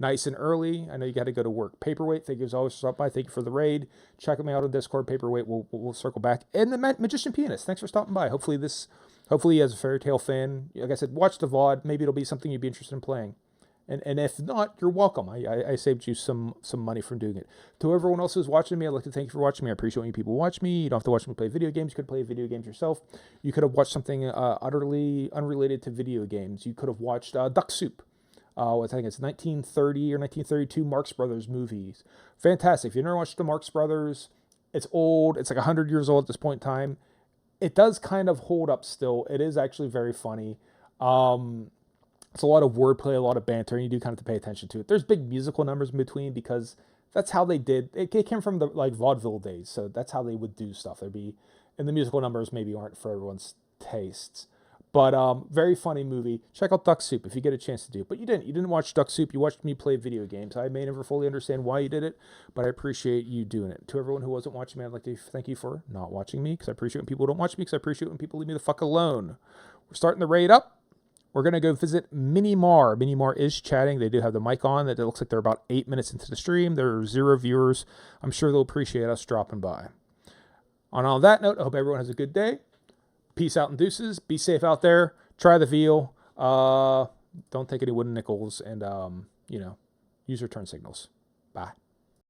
nice and early. I know you got to go to work. Paperweight, thank you as always for stopping by. Thank you for the raid. Check me out on Discord. Paperweight, we'll circle back. And the Magician Pianist, thanks for stopping by. Hopefully he is a Fairy Tale fan. Like I said, watch the VOD. Maybe it'll be something you'd be interested in playing. And if not, you're welcome. I saved you some money from doing it. To everyone else who's watching me, I'd like to thank you for watching me. I appreciate when you people watch me. You don't have to watch me play video games. You could play video games yourself. You could have watched something utterly unrelated to video games. You could have watched Duck Soup. I think it's 1930 or 1932 Marx Brothers movies. Fantastic. If you never watched the Marx Brothers, it's old. It's like 100 years old at this point in time. It does kind of hold up still. It is actually very funny. It's a lot of wordplay, a lot of banter, and you do kind of have to pay attention to it. There's big musical numbers in between because that's how they did. It came from the like vaudeville days, so that's how they would do stuff. There'd be, and the musical numbers maybe aren't for everyone's tastes, but very funny movie. Check out Duck Soup if you get a chance to do it. But you didn't. You didn't watch Duck Soup. You watched me play video games. I may never fully understand why you did it, but I appreciate you doing it. To everyone who wasn't watching me, I'd like to thank you for not watching me because I appreciate when people don't watch me because I appreciate when people leave me the fuck alone. We're starting the raid up. We're going to go visit Minimar. Minimar is chatting. They do have the mic on. It looks like they're about 8 minutes into the stream. There are 0 viewers. I'm sure they'll appreciate us dropping by. On that note, I hope everyone has a good day. Peace out and deuces. Be safe out there. Try the veal. Don't take any wooden nickels and, use your turn signals. Bye.